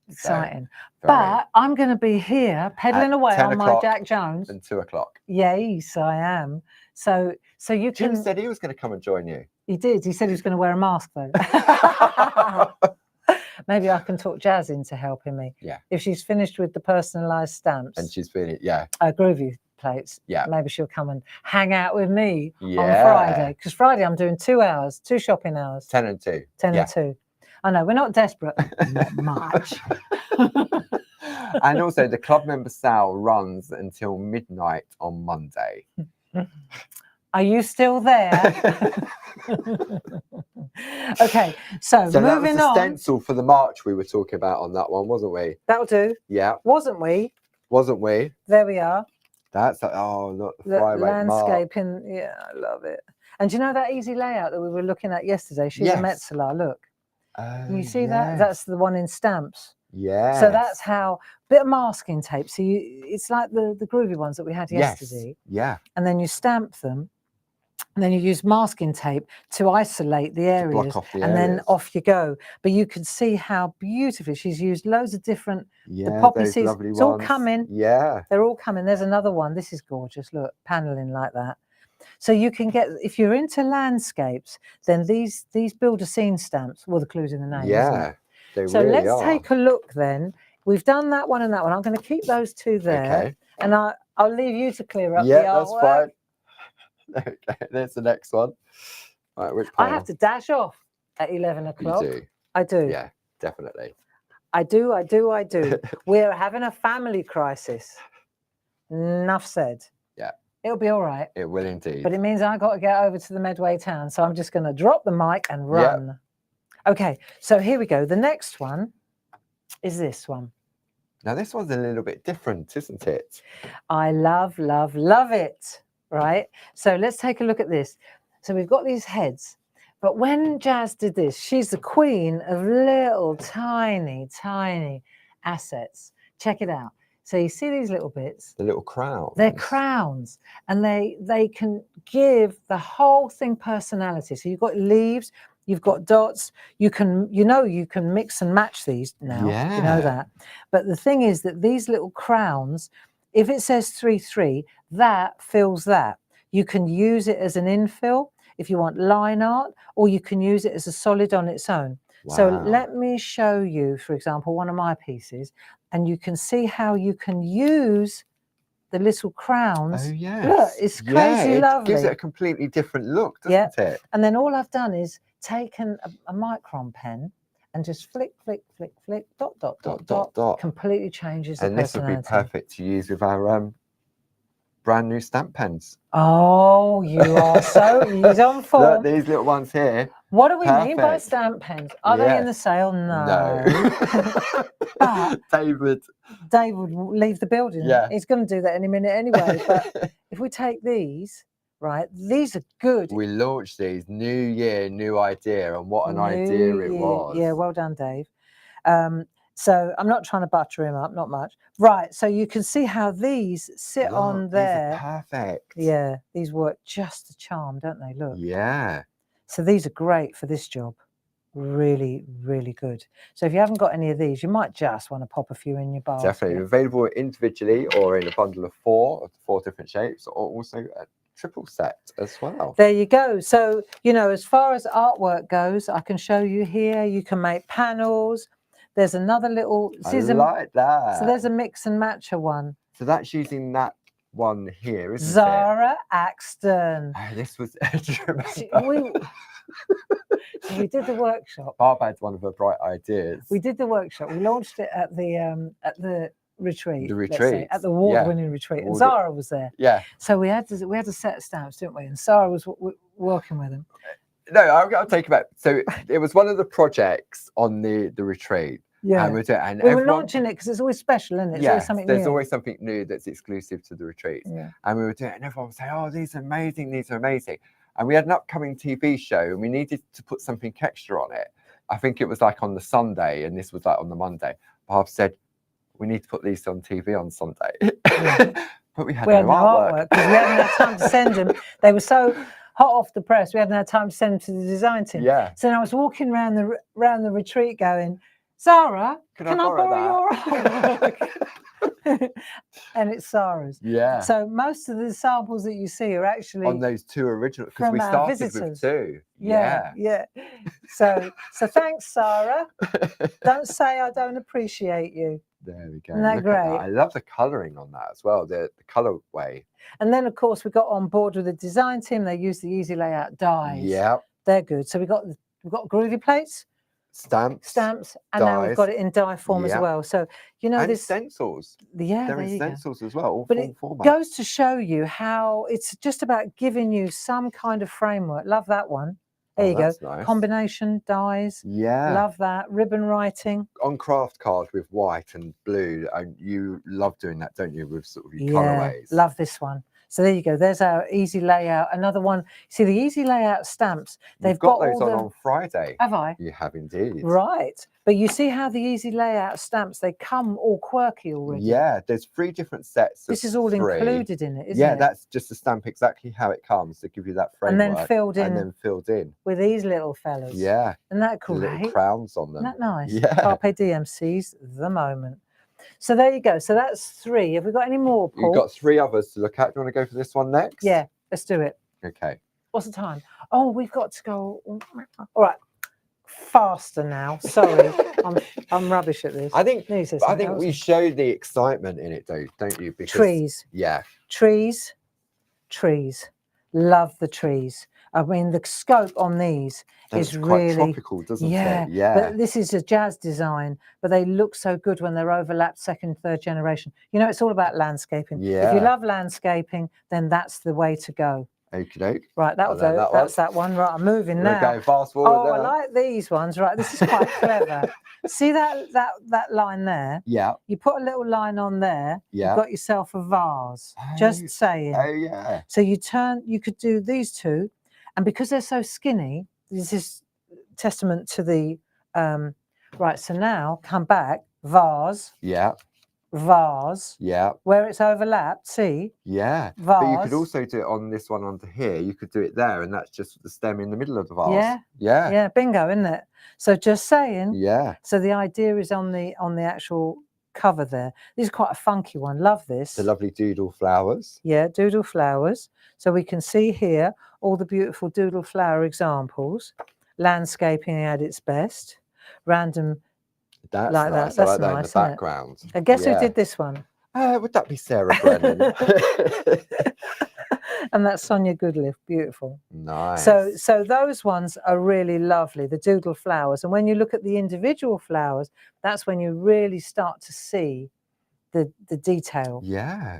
Exciting. But I'm going to be here peddling away on my Jack Jones. And 2 o'clock. Yes, I am. So you can. Jim said he was going to come and join you. He did. He said he was going to wear a mask though. Maybe I can talk Jazz into helping me. Yeah. If she's finished with the personalised stamps. And she's finished, Groovy plates. Yeah. Maybe she'll come and hang out with me on Friday. Because Friday I'm doing 2 hours, 2 shopping hours. 10 and 2. 10 and 2. I know, we're not desperate. Not much. And also the club member sale runs until midnight on Monday. Are you still there? Okay, so moving that was the on. stencil for the march we were talking about on that one, wasn't we? That'll do. Yeah. Wasn't we? Wasn't we? There we are. That's look, the landscaping. Yeah, I love it. And do you know that easy layout that we were looking at yesterday? She's a Metzeler. Look. You see that? That's the one in stamps. Yeah. So that's how bit of masking tape. So it's like the groovy ones that we had yesterday. Yeah. And then you stamp them. And then you use masking tape to isolate the areas, then off you go. But you can see how beautifully she's used loads of different the poppy seeds. It's all coming. Yeah. They're all coming. There's another one. This is gorgeous. Look, paneling like that. So you can get, if you're into landscapes, then these build a scene stamps, well, the clue's in the name, isn't it? So really let's are. take a look then. We've done that one and that one. I'm going to keep those two there. Okay. And I'll leave you to clear up the Yeah, that's artwork. fine. Okay, there's the next one. All right, which pile? I have to dash off at 11 o'clock. You do? I do. Yeah, definitely. I do. We're having a family crisis. Enough said. Yeah. It'll be all right. It will indeed. But it means I got to get over to the Medway town. So I'm just going to drop the mic and run. Yep. Okay, so here we go. The next one is this one. Now, this one's a little bit different, isn't it? I love, love, love it. Right? So let's take a look at this. So we've got these heads. But when Jazz did this, she's the queen of little tiny, tiny assets. Check it out. So you see these little bits? The little crowns. They're crowns. And they can give the whole thing personality. So you've got leaves, you've got dots. You can mix and match these now. Yeah. You know that. But the thing is that these little crowns, if it says 3-3, that fills that. You can use it as an infill if you want line art, or you can use it as a solid on its own. Wow. So let me show you, for example, one of my pieces, and you can see how you can use the little crowns. Oh, yes. Look, it's crazy lovely. It gives it a completely different look, doesn't it? And then all I've done is taken a micron pen and just flick, flick, flick, flick, dot, dot, dot, dot, dot. Completely changes the personality. And this would be perfect to use with our brand new stamp pens. Oh, you are so he's on form. Look, these little ones here. What do we mean by stamp pens? Are they in the sale? No. But Dave would leave the building. Yeah. He's going to do that any minute anyway. But if we take these, right, these are good. We launched these, new year, new idea, and what an idea it was. Yeah, well done, Dave. So I'm not trying to butter him up, not much. Right, so you can see how these sit on there. These are perfect. Yeah, these work just a charm, don't they? Look. Yeah. So these are great for this job. Really, really good. So if you haven't got any of these, you might just want to pop a few in your basket. Definitely. Available individually or in a bundle of 4 different shapes, or also a triple set as well. There you go. So, you know, as far as artwork goes, I can show you here. You can make panels. There's another little... I like that. So there's a mix and matcher one. So that's using that one here, isn't Zara Axton. Oh, this was... We did the workshop. Barb had one of her bright ideas. We did the workshop. We launched it at the retreat. The retreat. At the award-winning retreat. And Zara was there. Yeah. So we had a set of stamps, didn't we? And Zara was working with them. No, I'll take it back. So it was one of the projects on the retreat. Yeah. And we were launching it because it's always special, isn't it? There's always something new that's exclusive to the retreat. Yeah. And we were doing it, and everyone would say, "Oh, these are amazing, these are amazing." And we had an upcoming TV show, and we needed to put something extra on it. I think it was like on the Sunday, and this was like on the Monday. Barb said, "We need to put these on TV on Sunday." Yeah. But we had no artwork because we hadn't had time to send them. They were so hot off the press, we hadn't had time to send them to the design team. Yeah. So I was walking around the retreat going, "Zara, can I borrow your artwork?" And it's Zara's. Yeah. So most of the samples that you see are actually on those 2 original, because we started with 2. Yeah. So thanks, Zara. Don't say I don't appreciate you. There we go. Isn't that great? I love the colouring on that as well, the colourway. And then, of course, we got on board with the design team. They used the Easy Layout dies. Yeah. They're good. So we've got groovy plates. Stamps, and dies. Now we've got it in die form as well. So you know, and stencils. Yeah, there are stencils as well. But it goes to show you how it's just about giving you some kind of framework. Love that one. There you go. Nice. Combination dies. Yeah, love that. Ribbon writing on craft card with white and blue. You love doing that, don't you? With sort of your colourways. Love this one. So there you go. There's our Easy Layout. Another one. See the Easy Layout stamps. They've got those on Friday. Have I? You have indeed. Right. But you see how the Easy Layout stamps, they come all quirky already. Yeah. There's 3 different sets. This is all included in it, isn't it? Yeah, that's just a stamp exactly how it comes to give you that framework. And then filled in. And then filled in. With these little fellas. Yeah. Isn't that cool? The little crowns on them. Isn't that nice? Yeah. Carpe Diem, seize the moment. So there you go. So that's 3. Have we got any more, Paul? You've got 3 others to look at. Do you want to go for this one next? Yeah, let's do it. Okay. What's the time? Oh, we've got to go. All right. faster now. Sorry, I'm rubbish at this. I think else? we show the excitement in it, though, don't you? Because trees. Yeah. Trees. Love the trees. I mean, the scope on these is quite really tropical, doesn't it? Yeah. But this is a jazz design, but they look so good when they're overlapped second, third generation. You know, it's all about landscaping. Yeah. If you love landscaping, then that's the way to go. Okie doke. Right, that'll do. That's that one. Right, I'm moving now. We're going fast forward. I like these ones. Right, this is quite clever. See that line there? Yeah. You put a little line on there. Yeah. You've got yourself a vase. Just saying. Oh yeah. So you could do these two, and because they're so skinny, this is testament to the right. So now come back, vase. Yeah. Vase. Yeah. Where it's overlapped, see? Yeah. Vase. But you could also do it on this one under here. You could do it there, and that's just the stem in the middle of the vase. Yeah. Yeah. Yeah. Bingo, isn't it? So just saying. Yeah. So the idea is on the actual cover there. This is quite a funky one. Love this. The lovely doodle flowers. Yeah, doodle flowers. So we can see here all the beautiful doodle flower examples. Landscaping at its best. Random. That's like nice. That. That's I like that nice, in the background. And guess who did this one? Would that be Sarah Brennan? And that's Sonia Goodliff. Beautiful. Nice. So those ones are really lovely, the doodle flowers. And when you look at the individual flowers, that's when you really start to see the detail. Yeah.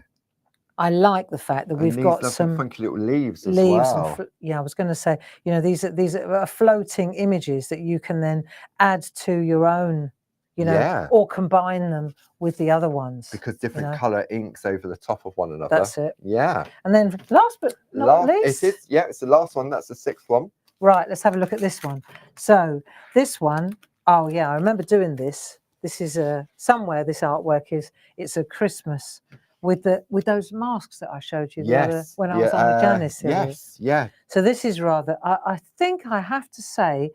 I like the fact that we've got some funky little leaves as well. Yeah, I was going to say, you know, these are floating images that you can then add to your own, you know, or combine them with the other ones. Because different colour inks over the top of one another. That's it. Yeah. And then last but not least. It is, yeah, it's the last one. That's the sixth one. Right, let's have a look at this one. So this one, oh yeah, I remember doing this. This is somewhere this artwork is. It's a Christmas with those masks that I showed you when I was on the Janice series. Yes, yeah. So this is rather, I think I have to say,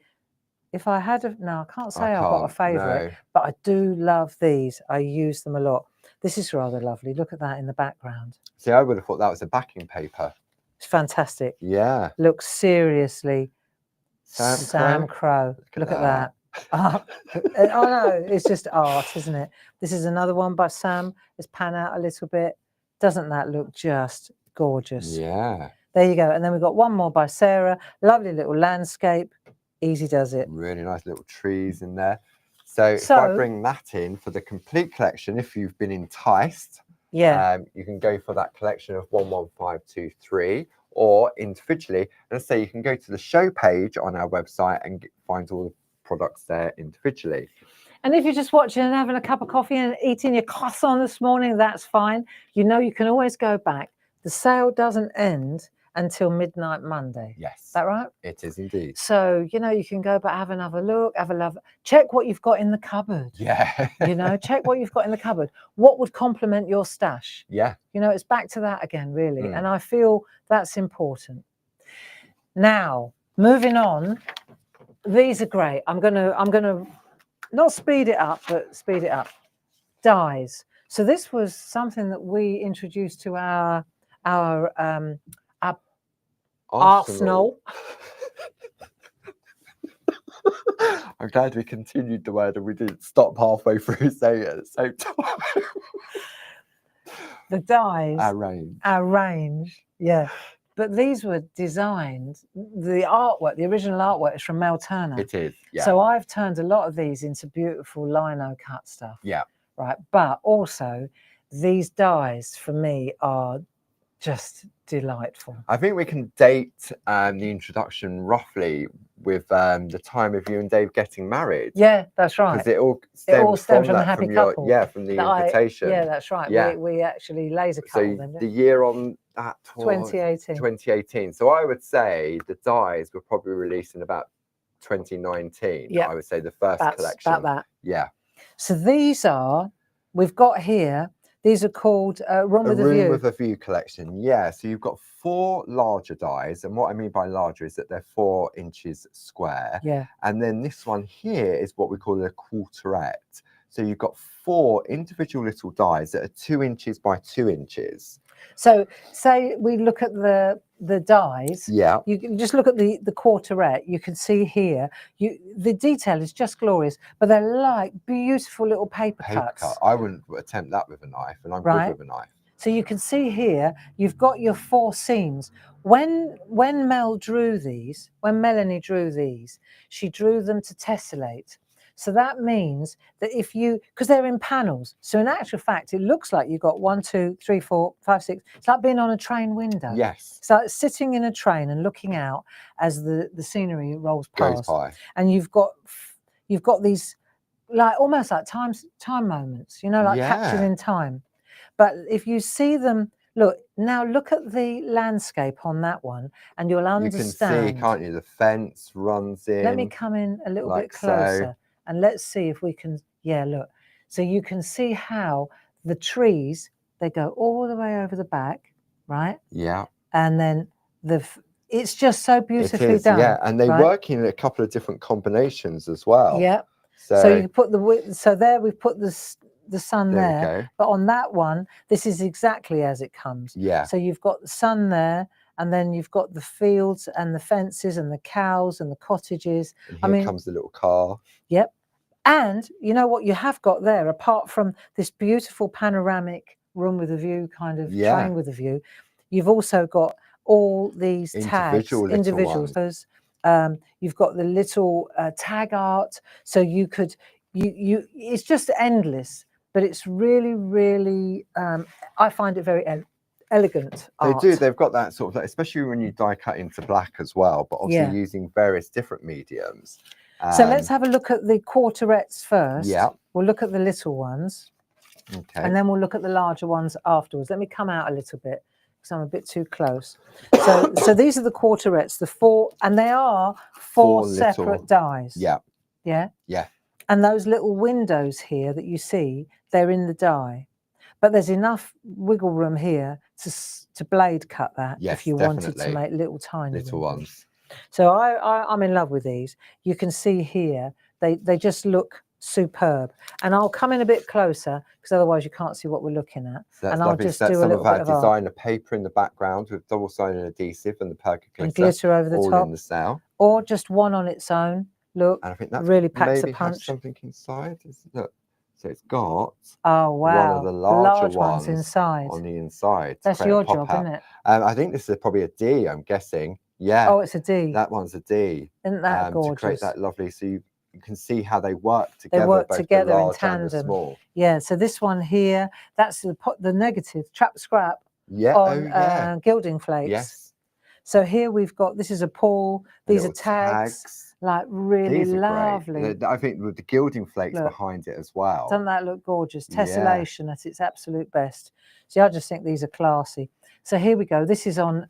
if I had I can't say I've got a favourite, but I do love these. I use them a lot. This is rather lovely. Look at that in the background. See, I would have thought that was a backing paper. It's fantastic. Yeah. Looks seriously Sam Crow. Look at that. Oh no, it's just art, isn't it? This is another one by Sam. Let's pan out a little bit. Doesn't that look just gorgeous? Yeah. There you go. And then we've got one more by Sarah. Lovely little landscape. Easy does it. Really nice little trees in there. So if I bring that in for the complete collection, if you've been enticed, you can go for that collection of 11523 or individually. Let's say you can go to the show page on our website and find all the products there individually. And if you're just watching and having a cup of coffee and eating your croissant this morning, that's fine. You know, you can always go back. The sale doesn't end until midnight Monday. Yes. Is that right? It is indeed. So, you know, you can go back, have another look, check what you've got in the cupboard. Yeah. You know, check what you've got in the cupboard. What would complement your stash? Yeah. You know, it's back to that again, really. And I feel that's important. Now, moving on. These are great. I'm gonna not speed it up, but speed it up. Dies. So this was something that we introduced to our arsenal. I'm glad we continued the word and we didn't stop halfway through saying it at the same time. The dies. Our range. Yeah. But these were designed, the artwork, the original artwork is from Mel Turner. It is, yeah. So I've turned a lot of these into beautiful lino cut stuff. Yeah. Right. But also, these dies for me are just delightful. I think we can date the introduction roughly with the time of you and Dave getting married. Yeah, that's right. Because it all stems from the happy couple. From the invitation. Yeah, that's right. Yeah. We actually laser cut them. The year on that was 2018. 2018. So I would say the dies were probably released in about 2019. Yeah. I would say the first collection. About that. Yeah. So we've got here, these are called Room with a View. Room with a View collection, yeah. So you've got 4 larger dies, and what I mean by larger is that they're 4 inches square. Yeah. And then this one here is what we call a quarterette. So you've got 4 individual little dies that are 2 inches by 2 inches. So say we look at the the dies, yeah, you can just look at the quarterette. You can see here, the detail is just glorious, but they're like beautiful little paper cuts. I wouldn't attempt that with a knife, and I'm good with a knife. So you can see here, you've got your 4 seams. When Melanie drew these, she drew them to tessellate. So that means that if you, because they're in panels, so in actual fact, it looks like you've got 1, 2, 3, 4, 5, 6. It's like being on a train window. Yes. It's like sitting in a train and looking out as the scenery rolls past. Goes by. And you've got these, like almost like time moments, you know, like captured in time. But if you see them, look at the landscape on that one, and you'll understand. You can see, can't you, the fence runs in. Let me come in a little bit closer, and let's see if we can, look. So you can see how the trees, they go all the way over the back, right? Yeah. And then it's just so beautifully done. Yeah, and they work in a couple of different combinations as well. Yeah. So you put there we've put the sun there, but on that one, this is exactly as it comes. Yeah. So you've got the sun there, and then you've got the fields and the fences and the cows and the cottages. And here comes the little car. Yep. And you know what you have got there, apart from this beautiful panoramic room with a view, kind of train with a view, you've also got all these tags, individuals. Those, you've got the little tag art, so you could, it's just endless. But it's really, really, I find it very elegant art. They do. They've got that sort of, especially when you die cut into black as well, but obviously using various different mediums. So let's have a look at the quarterettes first. Yeah. We'll look at the little ones. Okay. And then we'll look at the larger ones afterwards. Let me come out a little bit because I'm a bit too close. So these are the quarterettes, the 4, and they are 4 separate dies. Yeah. Yeah? Yeah. And those little windows here that you see, they're in the die. But there's enough wiggle room here to blade cut that if you wanted to make little tiny ones. So I'm in love with these. You can see here, they just look superb. And I'll come in a bit closer because otherwise you can't see what we're looking at. So and I'll just do a little bit of designer paper in the background with double-sided adhesive and the perca glitter. And glitter over the all top. In the cell. Or just one on its own. Look, and I think that really packs a maybe punch. Has something inside. Look. So it's got one of the large ones inside. On the inside. That's your job, isn't it? I think this is probably a D, I'm guessing. Yeah. Oh, it's a D. That one's a D. Isn't that gorgeous? To create that lovely, so you can see how they work together. They work together in tandem. tandem. Yeah, so this one here, that's the negative, trap scrap on gilding flakes. Yes. So here we've got, this is a pawl, these are tags. Like really lovely. I think with the gilding flakes behind it as well. Doesn't that look gorgeous? Tessellation at its absolute best. See, I just think these are classy. So here we go. This is on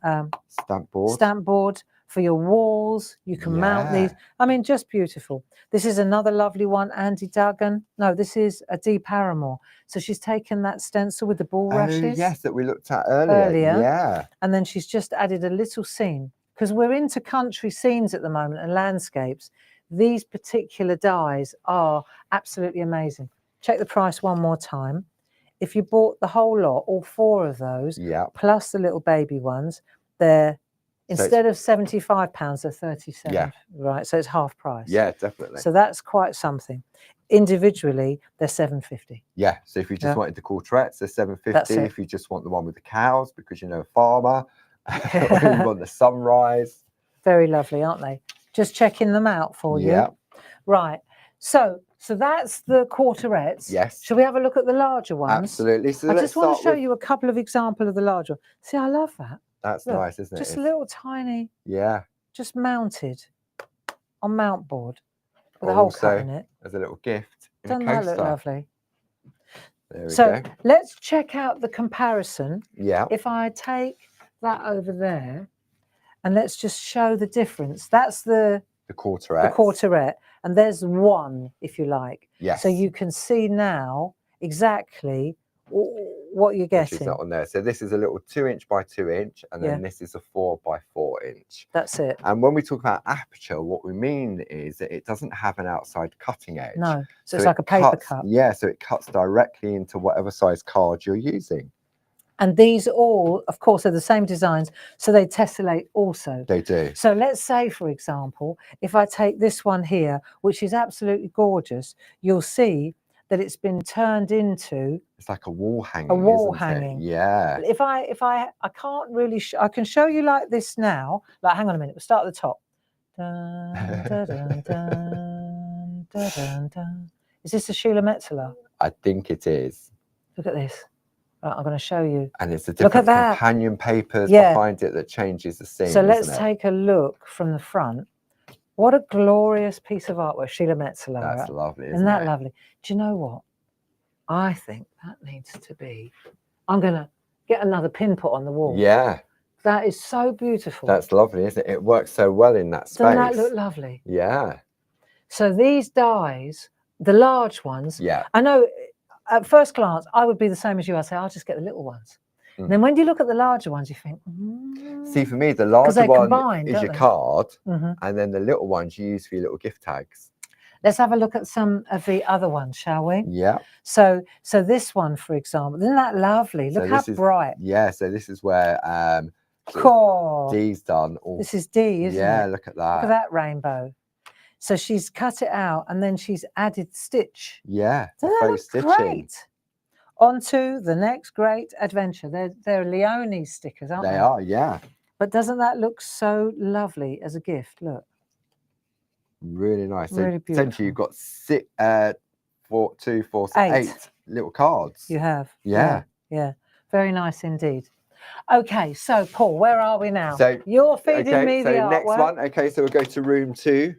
stamp board. Stamp board for your walls. You can mount these. I mean, just beautiful. This is another lovely one, Andy Duggan. No, this is a Dee Paramore. So she's taken that stencil with the bulrushes. Oh, yes, that we looked at earlier. Yeah. And then she's just added a little scene. Because we're into country scenes at the moment and landscapes. These particular dies are absolutely amazing. Check the price one more time. If you bought the whole lot, all 4 of those, plus the little baby ones, they're, instead of £75, they're 37. Yeah. Right, so it's half price. Yeah, definitely. So that's quite something. Individually, they're £7.50. Yeah, so if you just wanted the quarterettes, they're £7.50. If you just want the one with the cows, because you're a farmer, or you want the sunrise. Very lovely, aren't they? Just checking them out for you. Yeah. Right. So that's the quarterettes. Yes. Shall we have a look at the larger ones? Absolutely. So I just want to show you a couple of examples of the larger. See, I love that. That's nice, isn't it? Just a little tiny. Yeah. Just mounted on mount board with a hole cut in it. As a little gift. Doesn't that look lovely? There we go. Let's check out the comparison. Yeah. If I take that over there, and let's just show the difference. That's the quarterette. The quarterette, and there's one, if you like. Yes. So you can see now exactly what you're getting. Which is that on there. So this is a little 2" by 2", and then this is a 4" by 4". That's it. And when we talk about aperture, what we mean is that it doesn't have an outside cutting edge. No, so it's like a paper cut. Yeah, so it cuts directly into whatever size card you're using. And these all, of course, are the same designs, so they tessellate also. They do. So let's say, for example, if I take this one here, which is absolutely gorgeous, you'll see that it's been turned into... It's like a wall hanging, a wall isn't hanging. It? Yeah. If I can't really, I can show you like this now. Like, hang on a minute, we'll start at the top. Dun, dun, dun, dun, dun, dun, dun. Is this a Sheila Metzeler? I think it is. Look at this. Right, I'm going to show you. And it's the different companion papers behind it that changes the scene. So let's take a look from the front. What a glorious piece of artwork, Sheila Metzeler. That's lovely, isn't Isn't that lovely? Do you know what? I think that needs to be... I'm going to get another pin put on the wall. Yeah. That is so beautiful. That's lovely, isn't it? It works so well in that space. Doesn't that look lovely? Yeah. So these dies, the large ones, I know at first glance, I would be the same as you. I'd say, I'll just get the little ones. And then when you look at the larger ones, you think, See, for me, the larger one is your card, and then the little ones you use for your little gift tags. Let's have a look at some of the other ones, shall we? Yeah. So this one, for example, isn't that lovely? Look how bright. Yeah, so this is where Dee's done. This is Dee, isn't it? Yeah, look at that. Look at that rainbow. So she's cut it out and then she's added stitch. Yeah, Doesn't that look great? On to the next great adventure. They're Leonie stickers, aren't they? They are, yeah. But doesn't that look so lovely as a gift? Look. Really nice. Really beautiful. Essentially, you've got 8 little cards. You have. Yeah. Yeah. Very nice indeed. Okay, so Paul, where are we now? So you're feeding me the artwork. Next one. Okay, so we'll go to room 2.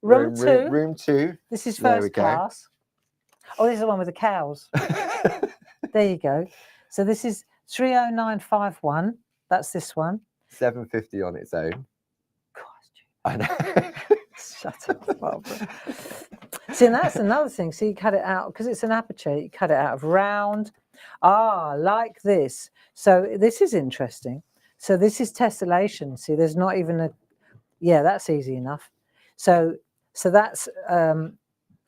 Room 2. This is first class. Oh, this is the one with the cows. There you go. So this is 30951. That's this one. 750 on its own. Gosh, I know. Shut up, Barbara. See, and that's another thing. So you cut it out because it's an aperture. You cut it out of round. Like this. So this is interesting. So this is tessellation. See, there's not even a... Yeah, that's easy enough. So that's...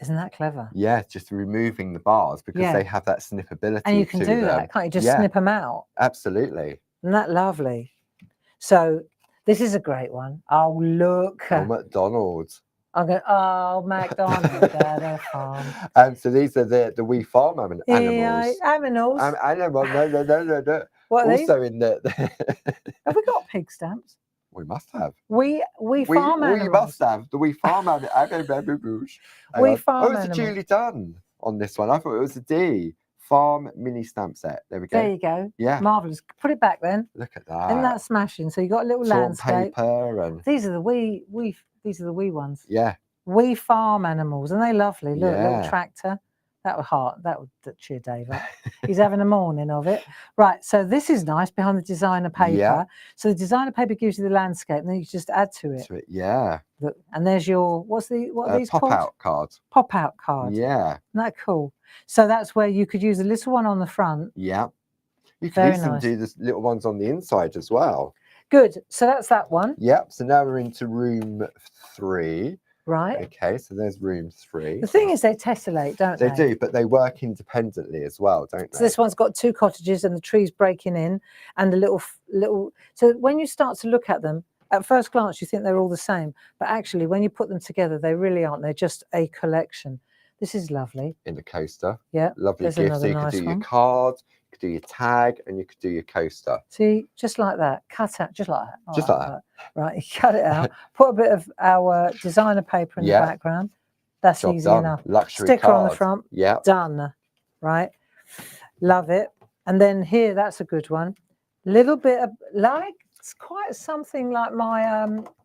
Isn't that clever? Yeah, just removing the bars because they have that snippability. And you can do that, can't you? Just snip them out. Absolutely. Isn't that lovely? So this is a great one. Oh, look. Oh, McDonald's. I'm going, McDonald's. Farm. So these are the wee farm animals. Animals. No. What are also these? In the... Have we got pig stamps? We must have. We farm animals. We must have the wee farm animals. We farm animals. It's a Julie Dunn on this one. I thought it was a D. Farm mini stamp set. There we go. There you go. Yeah. Marvellous. Put it back then. Look at that. Isn't that smashing? So you got a little landscape. Paper and... These are the wee ones. Yeah. We farm animals. And they lovely. Look, little tractor. That would cheer Dave up. He's having a morning of it. Right, so this is nice behind the designer paper. Yeah. So the designer paper gives you the landscape, and then you just add to it. Yeah. Look, and there's your what are these called? Pop-out cards. Pop-out card. Yeah. Isn't that cool? So that's where you could use a little one on the front. Yeah. You can even do the little ones on the inside as well. Good. So that's that one. Yep. So now we're into room 3. Right. Okay, so there's room 3. The thing is they tessellate, don't they? They do, but they work independently as well, don't they? So this one's got 2 cottages and the trees breaking in and a little... So when you start to look at them, at first glance you think they're all the same, but actually when you put them together, they really aren't. They're just a collection. This is lovely. In the coaster. Yeah. Lovely gift. So you could do your card, you could do your tag, and you could do your coaster. See, just like that. Cut out, just like that. Just like that. Right, you cut it out. Put a bit of our designer paper in the background. That's Job easy done. enough. Luxury sticker card. on the front. Yeah. Done. Right. Love it. And then here, that's a good one. Little bit of it's quite something like my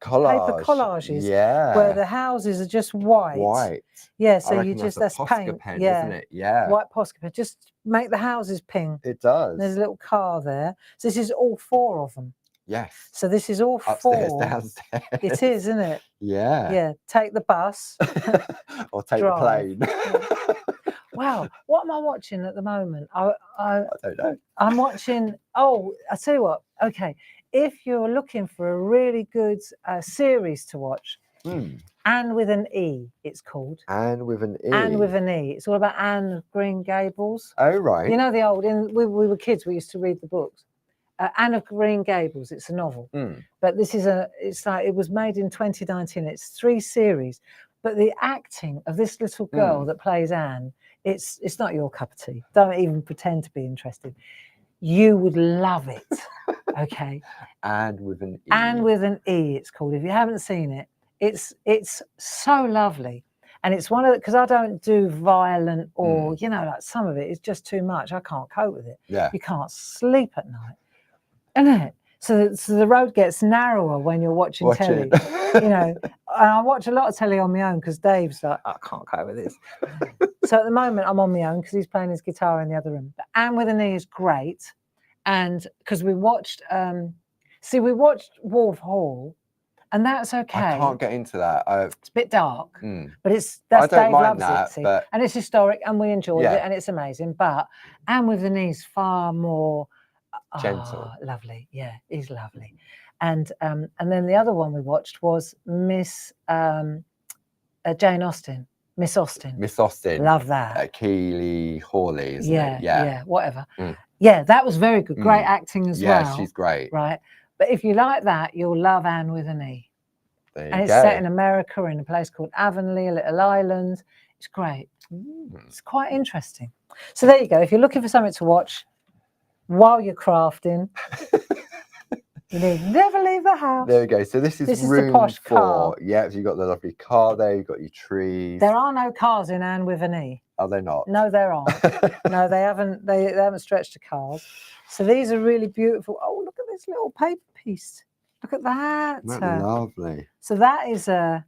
paper collages. Yeah. Where the houses are just white. White. Yeah, so you just that's paint. Pen, isn't it? Yeah. White Posca pen. Just make the houses ping. It does. And there's a little car there. So this is all 4 of them. Yes. So this is all upstairs, 4. Downstairs. It is, isn't it? Yeah. Yeah. Take the bus. Or take the plane. Wow. What am I watching at the moment? I don't know. I'm watching. Oh, I tell you what. Okay. If you're looking for a really good series to watch, Anne with an E, it's called. Anne with an E. Anne with an E. It's all about Anne of Green Gables. Oh, right. You know the old, we were kids, we used to read the books. Anne of Green Gables, it's a novel. But this is it was made in 2019. It's 3 series. But the acting of this little girl that plays Anne, it's not your cup of tea. Don't even pretend to be interested. You would love it. Okay. Anne with an E. Anne with an E, it's called. If you haven't seen it, it's so lovely. And it's one of the, because I don't do violent or, you know, like some of it is just too much. I can't cope with it. Yeah. You can't sleep at night. Isn't it? So the road gets narrower when you're watching telly. You know, and I watch a lot of telly on my own because Dave's like, I can't cope with this. So at the moment I'm on my own because he's playing his guitar in the other room. But Anne with an E is great. And because we watched, we watched Wolf Hall, and that's okay. I can't get into that. It's a bit dark, but that's I don't Dave mind loves that, it, but and it's historic, and we enjoyed it, and it's amazing. But Anne with an E is far more gentle, lovely. Yeah, he's lovely. And then the other one we watched was Miss Jane Austen. Miss Austen. Miss Austen. Love that. Keely Hawley, isn't it? Yeah, whatever. Yeah, that was very good. Great acting as well. Yeah, she's great. Right. But if you like that, you'll love Anne with an E. There you and it's go. set in America in a place called Avonlea, a little island. It's great. It's quite interesting. So there you go. If you're looking for something to watch while you're crafting, you need never leave the house. There we go. So this is room the posh 4. car. Yeah, so you've got the lovely car there. You've got your trees. There are no cars in Anne with an E. Are they not? No, there aren't. No, they haven't. They haven't stretched to cars. So these are really beautiful. Oh, look at this little paper piece. Look at that. That's lovely. So that is a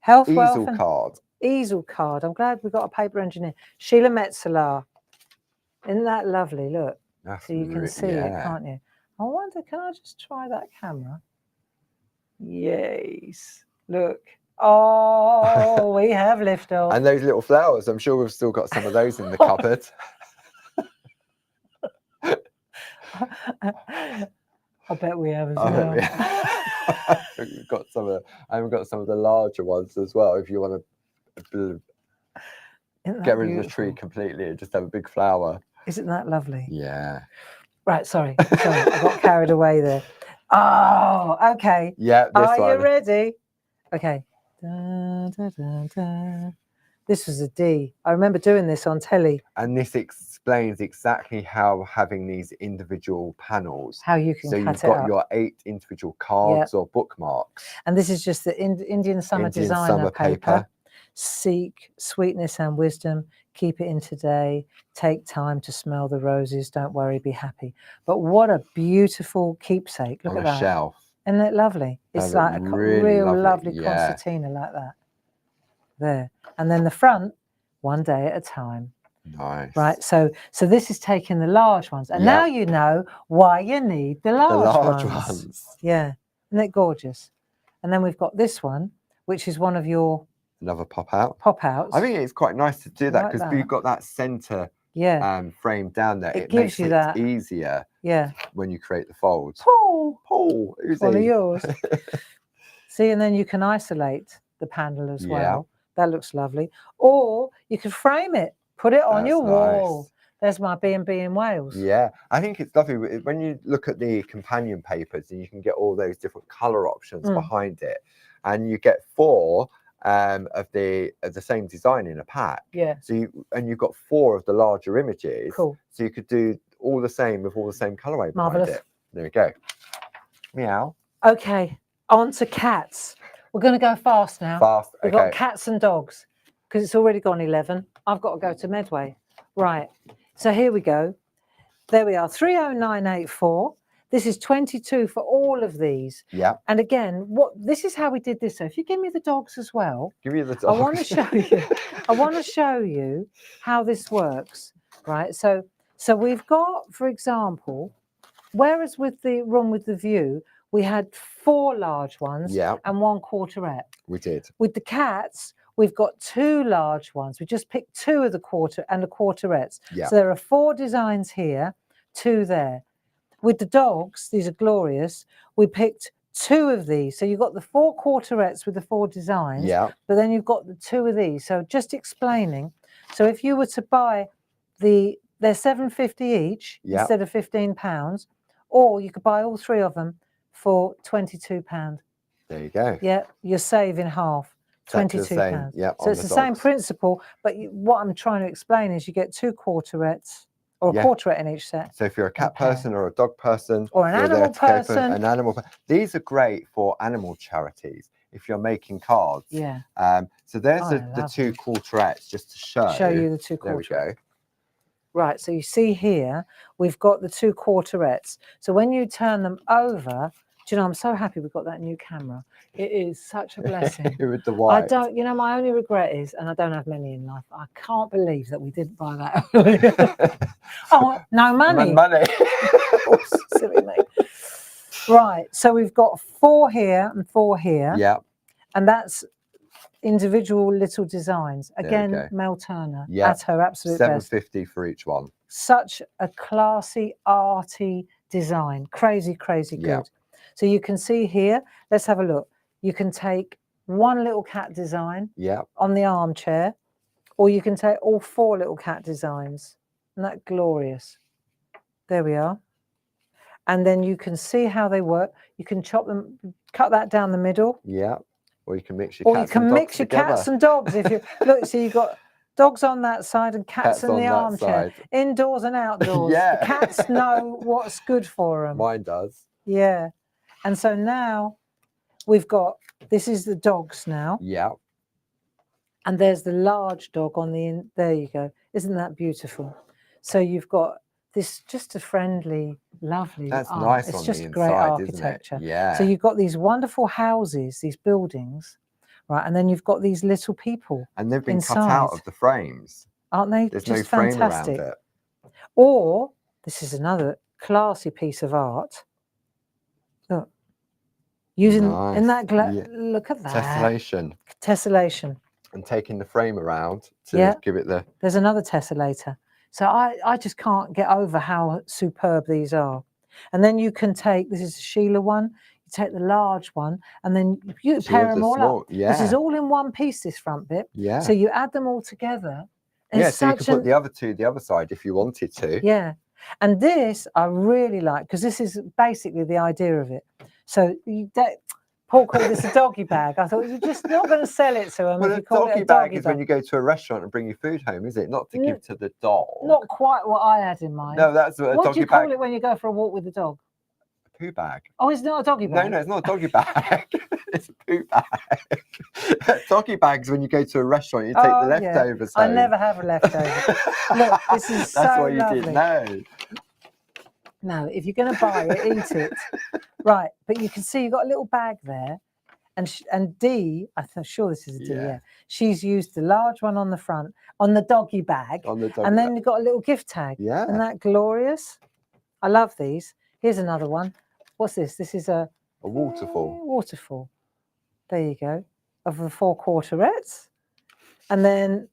health easel card. Easel card. I'm glad we got a paper engineer. Sheila Metzeler. Isn't that lovely? Look. That's so you can see it, can't you? I wonder, can I just try that camera? Yes. Look. Oh, we have liftoff. And those little flowers, I'm sure we've still got some of those in the cupboard. I bet we have as well. We've got some of, and we've got some of the larger ones as well. If you want to get rid of the tree completely and just have a big flower. Isn't that lovely? Yeah. Right, sorry, I got carried away there. Oh, okay. Yeah, Are you ready? Okay. Da, da, da, da. This was a D. I remember doing this on telly. And this explains exactly how having these individual panels. How you can cut it up. So you've got your 8 individual cards or bookmarks. And this is just the Indian Summer Designer paper. Seek sweetness and wisdom. Keep it in today. Take time to smell the roses. Don't worry, be happy. But what a beautiful keepsake. Look at that. On a shelf. Isn't it lovely? It's like a really real lovely concertina like that. There. And then the front, one day at a time. Nice. Right. So this is taking the large ones. And now you know why you need the large ones. Yeah. Isn't it gorgeous? And then we've got this one, which is one of your another pop out. Pop outs. I think it's quite nice to do that because you've got that center frame down there. It gives you that easier. Yeah. When you create the folds. Paul, who's one of yours. See, and then you can isolate the panel as well. That looks lovely. Or you could frame it, put it on your wall. There's my B&B in Wales. Yeah, I think it's lovely when you look at the companion papers and you can get all those different color options behind it, and you get 4 of the same design in a pack. Yeah. So you've got 4 of the larger images. Cool. So you could do all the same with all the same colorway behind it. There we go. Meow. Okay, on to cats. We're going to go fast now. Fast. Okay. We've got cats and dogs because it's already gone 11. I've got to go to Medway. Right. So here we go. There we are. 30984. This is 22 for all of these. Yeah. And again, this is how we did this. So if you give me the dogs as well. Give me the dogs. I want to show you. I want to show you how this works. Right. So we've got, for example, whereas with the room with the view, we had 4 large ones and 1 quarterette. We did. With the cats, we've got 2 large ones. We just picked 2 of the quarter and the quarterettes. Yeah. So there are 4 designs here, 2 there. With the dogs, these are glorious. We picked 2 of these. So you've got the 4 quarterets with the 4 designs, Yeah. but then you've got the 2 of these. So just explaining. So if you were to buy they're £7.50 each instead of £15, or you could buy all 3 of them for £22. There you go. Yeah, you're saving half. £22. Yeah, so it's the same principle, but what I'm trying to explain is you get 2 quarterets, or a quarteret in each set. So if you're a cat person or a dog person, or an animal person, these are great for animal charities if you're making cards. Yeah. So there's the 2 quarterets just to show you the 2 quarterets. There we go. Right, so you see here we've got the 2 quarterets. So when you turn them over, do you know, I'm so happy we've got that new camera. It is such a blessing. With the white. I don't, you know, my only regret is, and I don't have many in life, I can't believe that we didn't buy that earlier. Oh, no money. Money. Oh, silly me. Right, so we've got 4 here and 4 here. Yeah. And that's individual little designs. Again, Mel Turner at her absolute best. £7.50 for each one. Such a classy, arty design. Crazy, crazy good. So you can see here, let's have a look. You can take one little cat design on the armchair, or you can take all 4 little cat designs. Isn't that glorious? There we are. And then you can see how they work. You can chop them, cut that down the middle. Yeah. Or you can mix your cats and dogs if you look. So you've got dogs on that side and cats in the armchair, indoors and outdoors. The cats know what's good for them. Mine does. Yeah. And so now we've got, this is the dogs now. Yeah. And there's the large dog on the there you go. Isn't that beautiful? So you've got this, just a friendly, lovely That's art. nice. It's on just the inside, great architecture. Isn't it? Yeah. So you've got these wonderful houses, these buildings, right? And then you've got these little people. And they've been inside. cut out of the frames. Aren't they? There's just no frame fantastic. around it. Or this is another classy piece of art. Look. Using in that look at that. Tessellation. Tessellation. And taking the frame around to give it the... There's another tessellator. So I just can't get over how superb these are. And then you can take, this is a Sheila one, you take the large one, and then you pair them all up. Yeah. This is all in one piece, this front bit. Yeah. So you add them all together. So you can put the other 2 the other side if you wanted to. Yeah. And this I really like, because this is basically the idea of it. So Paul called this a doggy bag. I thought, you're just not going to sell it to them. Well, if you call it a doggy bag is when you go to a restaurant and bring your food home, is it? Not to give to the dog. Not quite what I had in mind. No, that's what a doggy bag. What do you call it when you go for a walk with the dog? A poo bag. Oh, it's not a doggy bag? No, it's not a doggy bag. It's a poo bag. Doggy bags when you go to a restaurant, you take the leftovers home. I never have a leftover. Look, this is so lovely. That's why you didn't know. No, if you're going to buy it, eat it. Right, but you can see you've got a little bag there. And Dee, I'm sure this is a Dee, she's used the large one on the front, on the doggy bag. And then you've got a little gift tag. Yeah. Isn't that glorious? I love these. Here's another one. What's this? This is a waterfall. Waterfall. There you go. Of the 4 quarterets. And then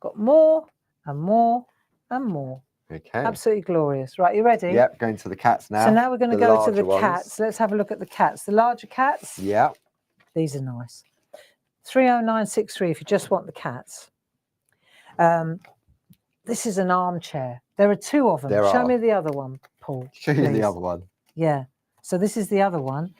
got more and more and more. Okay. Absolutely glorious. Right, you ready? Yep, going to the cats now. So now we're going to go to the cats. Let's have a look at the cats. The larger cats. Yeah. These are nice. 30963 if you just want the cats. This is an armchair. There are 2 of them. Show me the other one, Paul. Show you the other one. Yeah. So this is the other one.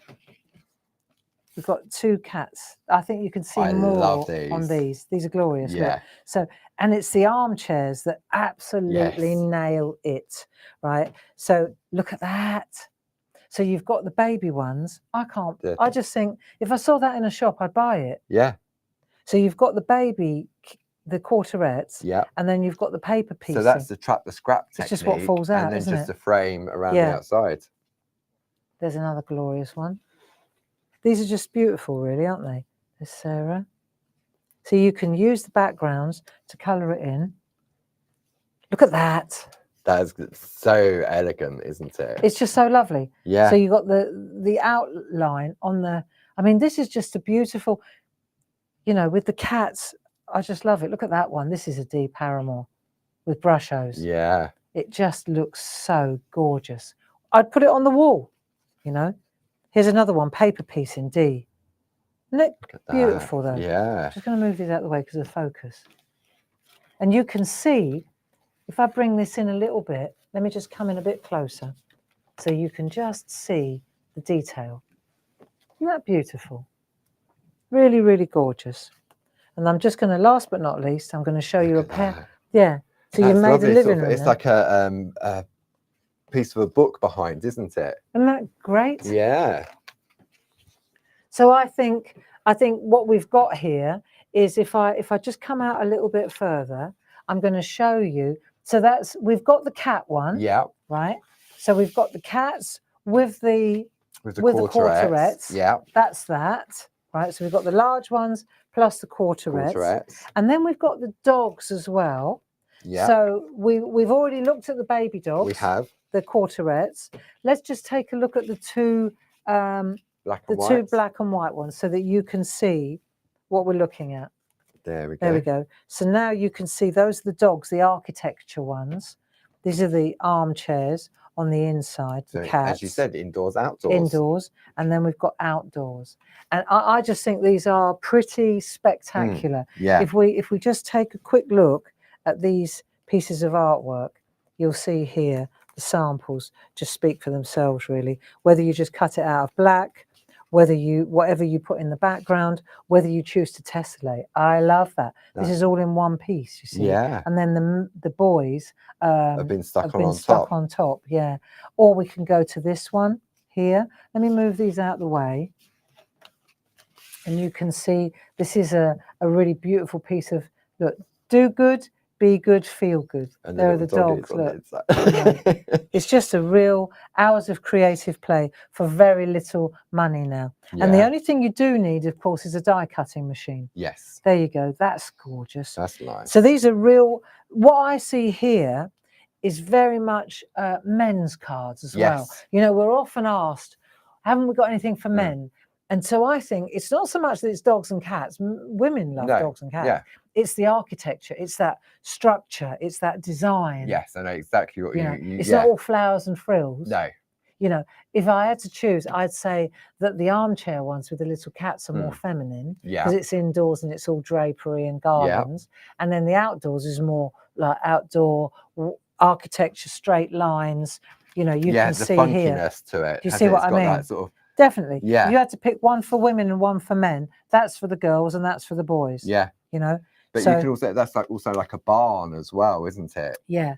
We've got 2 cats. I think you can see more on these. These are glorious. Yeah. Look. So, and it's the armchairs that absolutely nail it, right? So look at that. So you've got the baby ones. I just think if I saw that in a shop, I'd buy it. Yeah. So you've got the baby, the quarterets. Yeah. And then you've got the paper piece. So that's the trap the scrap technique. It's just what falls out, and then just a frame around the outside. There's another glorious one. These are just beautiful, really, aren't they? There's Sarah. So you can use the backgrounds to colour it in. Look at that. That's so elegant, isn't it? It's just so lovely. Yeah. So you've got the outline on the... I mean, this is just a beautiful... You know, with the cats, I just love it. Look at that one. This is a Dee Paramore with brush hose. Yeah. It just looks so gorgeous. I'd put it on the wall, you know. Here's another one, paper piece in D. Isn't it beautiful though? Yeah. I'm just going to move these out of the way because of the focus. And you can see, if I bring this in a little bit, let me just come in a bit closer so you can just see the detail. Isn't that beautiful? Really, really gorgeous. And I'm just going to, last but not least, I'm going to show you a pair. Yeah. So you made a living room. It's like a piece of a book behind, isn't it? Isn't that great? Yeah. So I think what we've got here is if I just come out a little bit further, I'm going to show you. So we've got the cat one. Yeah. Right. So we've got the cats with the quarterets. Yeah. That's that. Right. So we've got the large ones plus the quarterets. And then we've got the dogs as well. Yeah. So we've already looked at the baby dogs. We have. The quarterets. Let's just take a look at the two two black and white ones so that you can see what we're looking at. There we go. There we go. So now you can see those are the dogs, the architecture ones. These are the armchairs on the inside, the cats. As you said, indoors, outdoors. Indoors. And then we've got outdoors. And I just think these are pretty spectacular. Yeah. If we just take a quick look at these pieces of artwork, you'll see here the samples just speak for themselves, really. Whether you just cut it out of black, whatever you put in the background, whether you choose to tessellate. I love that. This is all in one piece, you see. Yeah. And then the boys have been stuck on top. Yeah. Or we can go to this one here. Let me move these out of the way. And you can see this is a really beautiful piece of, look, do good, be good, feel good. And there are the dogs. Look. It's just a real hours of creative play for very little money now. Yeah. And the only thing you do need, of course, is a die cutting machine. Yes. There you go. That's gorgeous. That's nice. So these are real. What I see here is very much men's cards as well. You know, we're often asked, haven't we got anything for men? And so I think it's not so much that it's dogs and cats. Women love dogs and cats. Yeah. It's the architecture. It's that structure. It's that design. Yes, I know exactly what you mean. It's not all flowers and frills. No. You know, if I had to choose, I'd say that the armchair ones with the little cats are more feminine. Yeah. Because it's indoors and it's all drapery and garlands. Yeah. And then the outdoors is more like outdoor architecture, straight lines. You know, you can see here. Yeah, the funkiness to it. Do you see what I mean? That sort of... Definitely. Yeah. If you had to pick one for women and one for men, that's for the girls and that's for the boys. Yeah. You know. But you can also, that's also like a barn as well, isn't it? Yeah.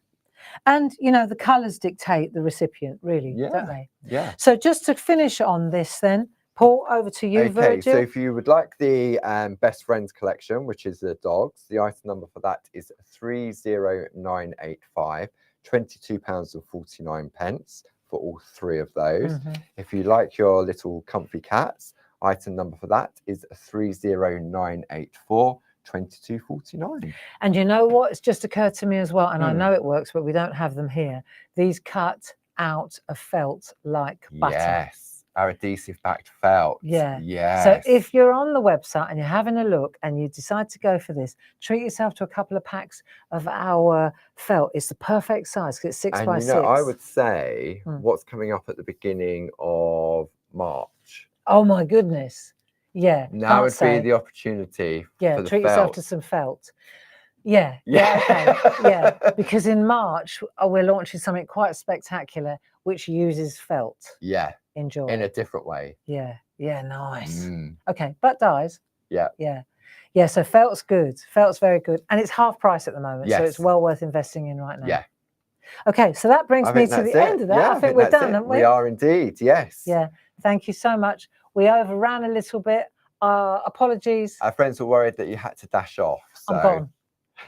And you know, the colours dictate the recipient, really, don't they? Yeah. So just to finish on this then, Paul, over to you, Virgil. So if you would like the Best Friends collection, which is the dogs, the item number for that is 30985, £22.49 for all three of those. If you like your little comfy cats, item number for that is 30984, £22.49. And you know what? It's just occurred to me as well, and I know it works, but we don't have them here. These cut out of felt like butter. Yes, our adhesive backed felt. Yeah. Yes. So if you're on the website and you're having a look and you decide to go for this, treat yourself to a couple of packs of our felt. It's the perfect size because it's 6 by 6. I would say what's coming up at the beginning of March. Oh my goodness. Yeah. Now would be the opportunity. Yeah, for the treat felt. yourself to some felt. Yeah. Okay. Yeah. Because in March we're launching something quite spectacular which uses felt. Yeah. Enjoy. In a different way. Yeah. Yeah, nice. Okay, but dyes. Yeah. Yeah. Yeah, so felt's good. Felt's very good. And it's half price at the moment. Yes. So it's well worth investing in right now. Yeah. Okay, so that brings me to the end of that. Yeah, I think we're done, haven't we? We are indeed, yes. Yeah. Thank you so much. We overran a little bit. Apologies. Our friends were worried that you had to dash off. So. I'm gone.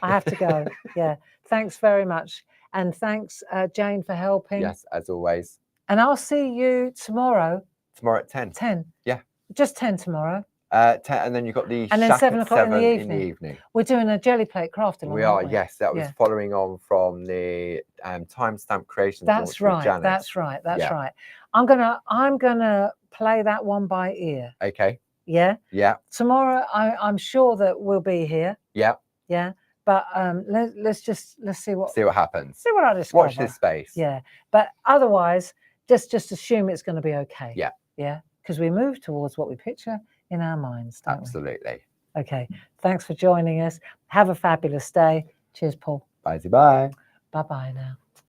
I have to go. Yeah. Thanks very much. And thanks, Jane, for helping. Yes, as always. And I'll see you tomorrow. Tomorrow at 10. 10? Yeah. Just 10 tomorrow. 10, and then you've got the and then 7 o'clock in the evening. We're doing a jelly plate crafting. We are, yes. That was following on from the timestamp creation. That's right. That's right. That's right. I'm gonna play that one by ear. Okay. Yeah. Yeah. Tomorrow, I'm sure that we'll be here. Yeah. Yeah. But let's see what happens. See what I discover. Watch this space. Yeah. But otherwise, just assume it's going to be okay. Yeah. Yeah. because we move towards what we picture in our minds, don't Absolutely. we? Okay, thanks for joining us. Have a fabulous day. Cheers, Paul. Bye-bye. Bye-bye now.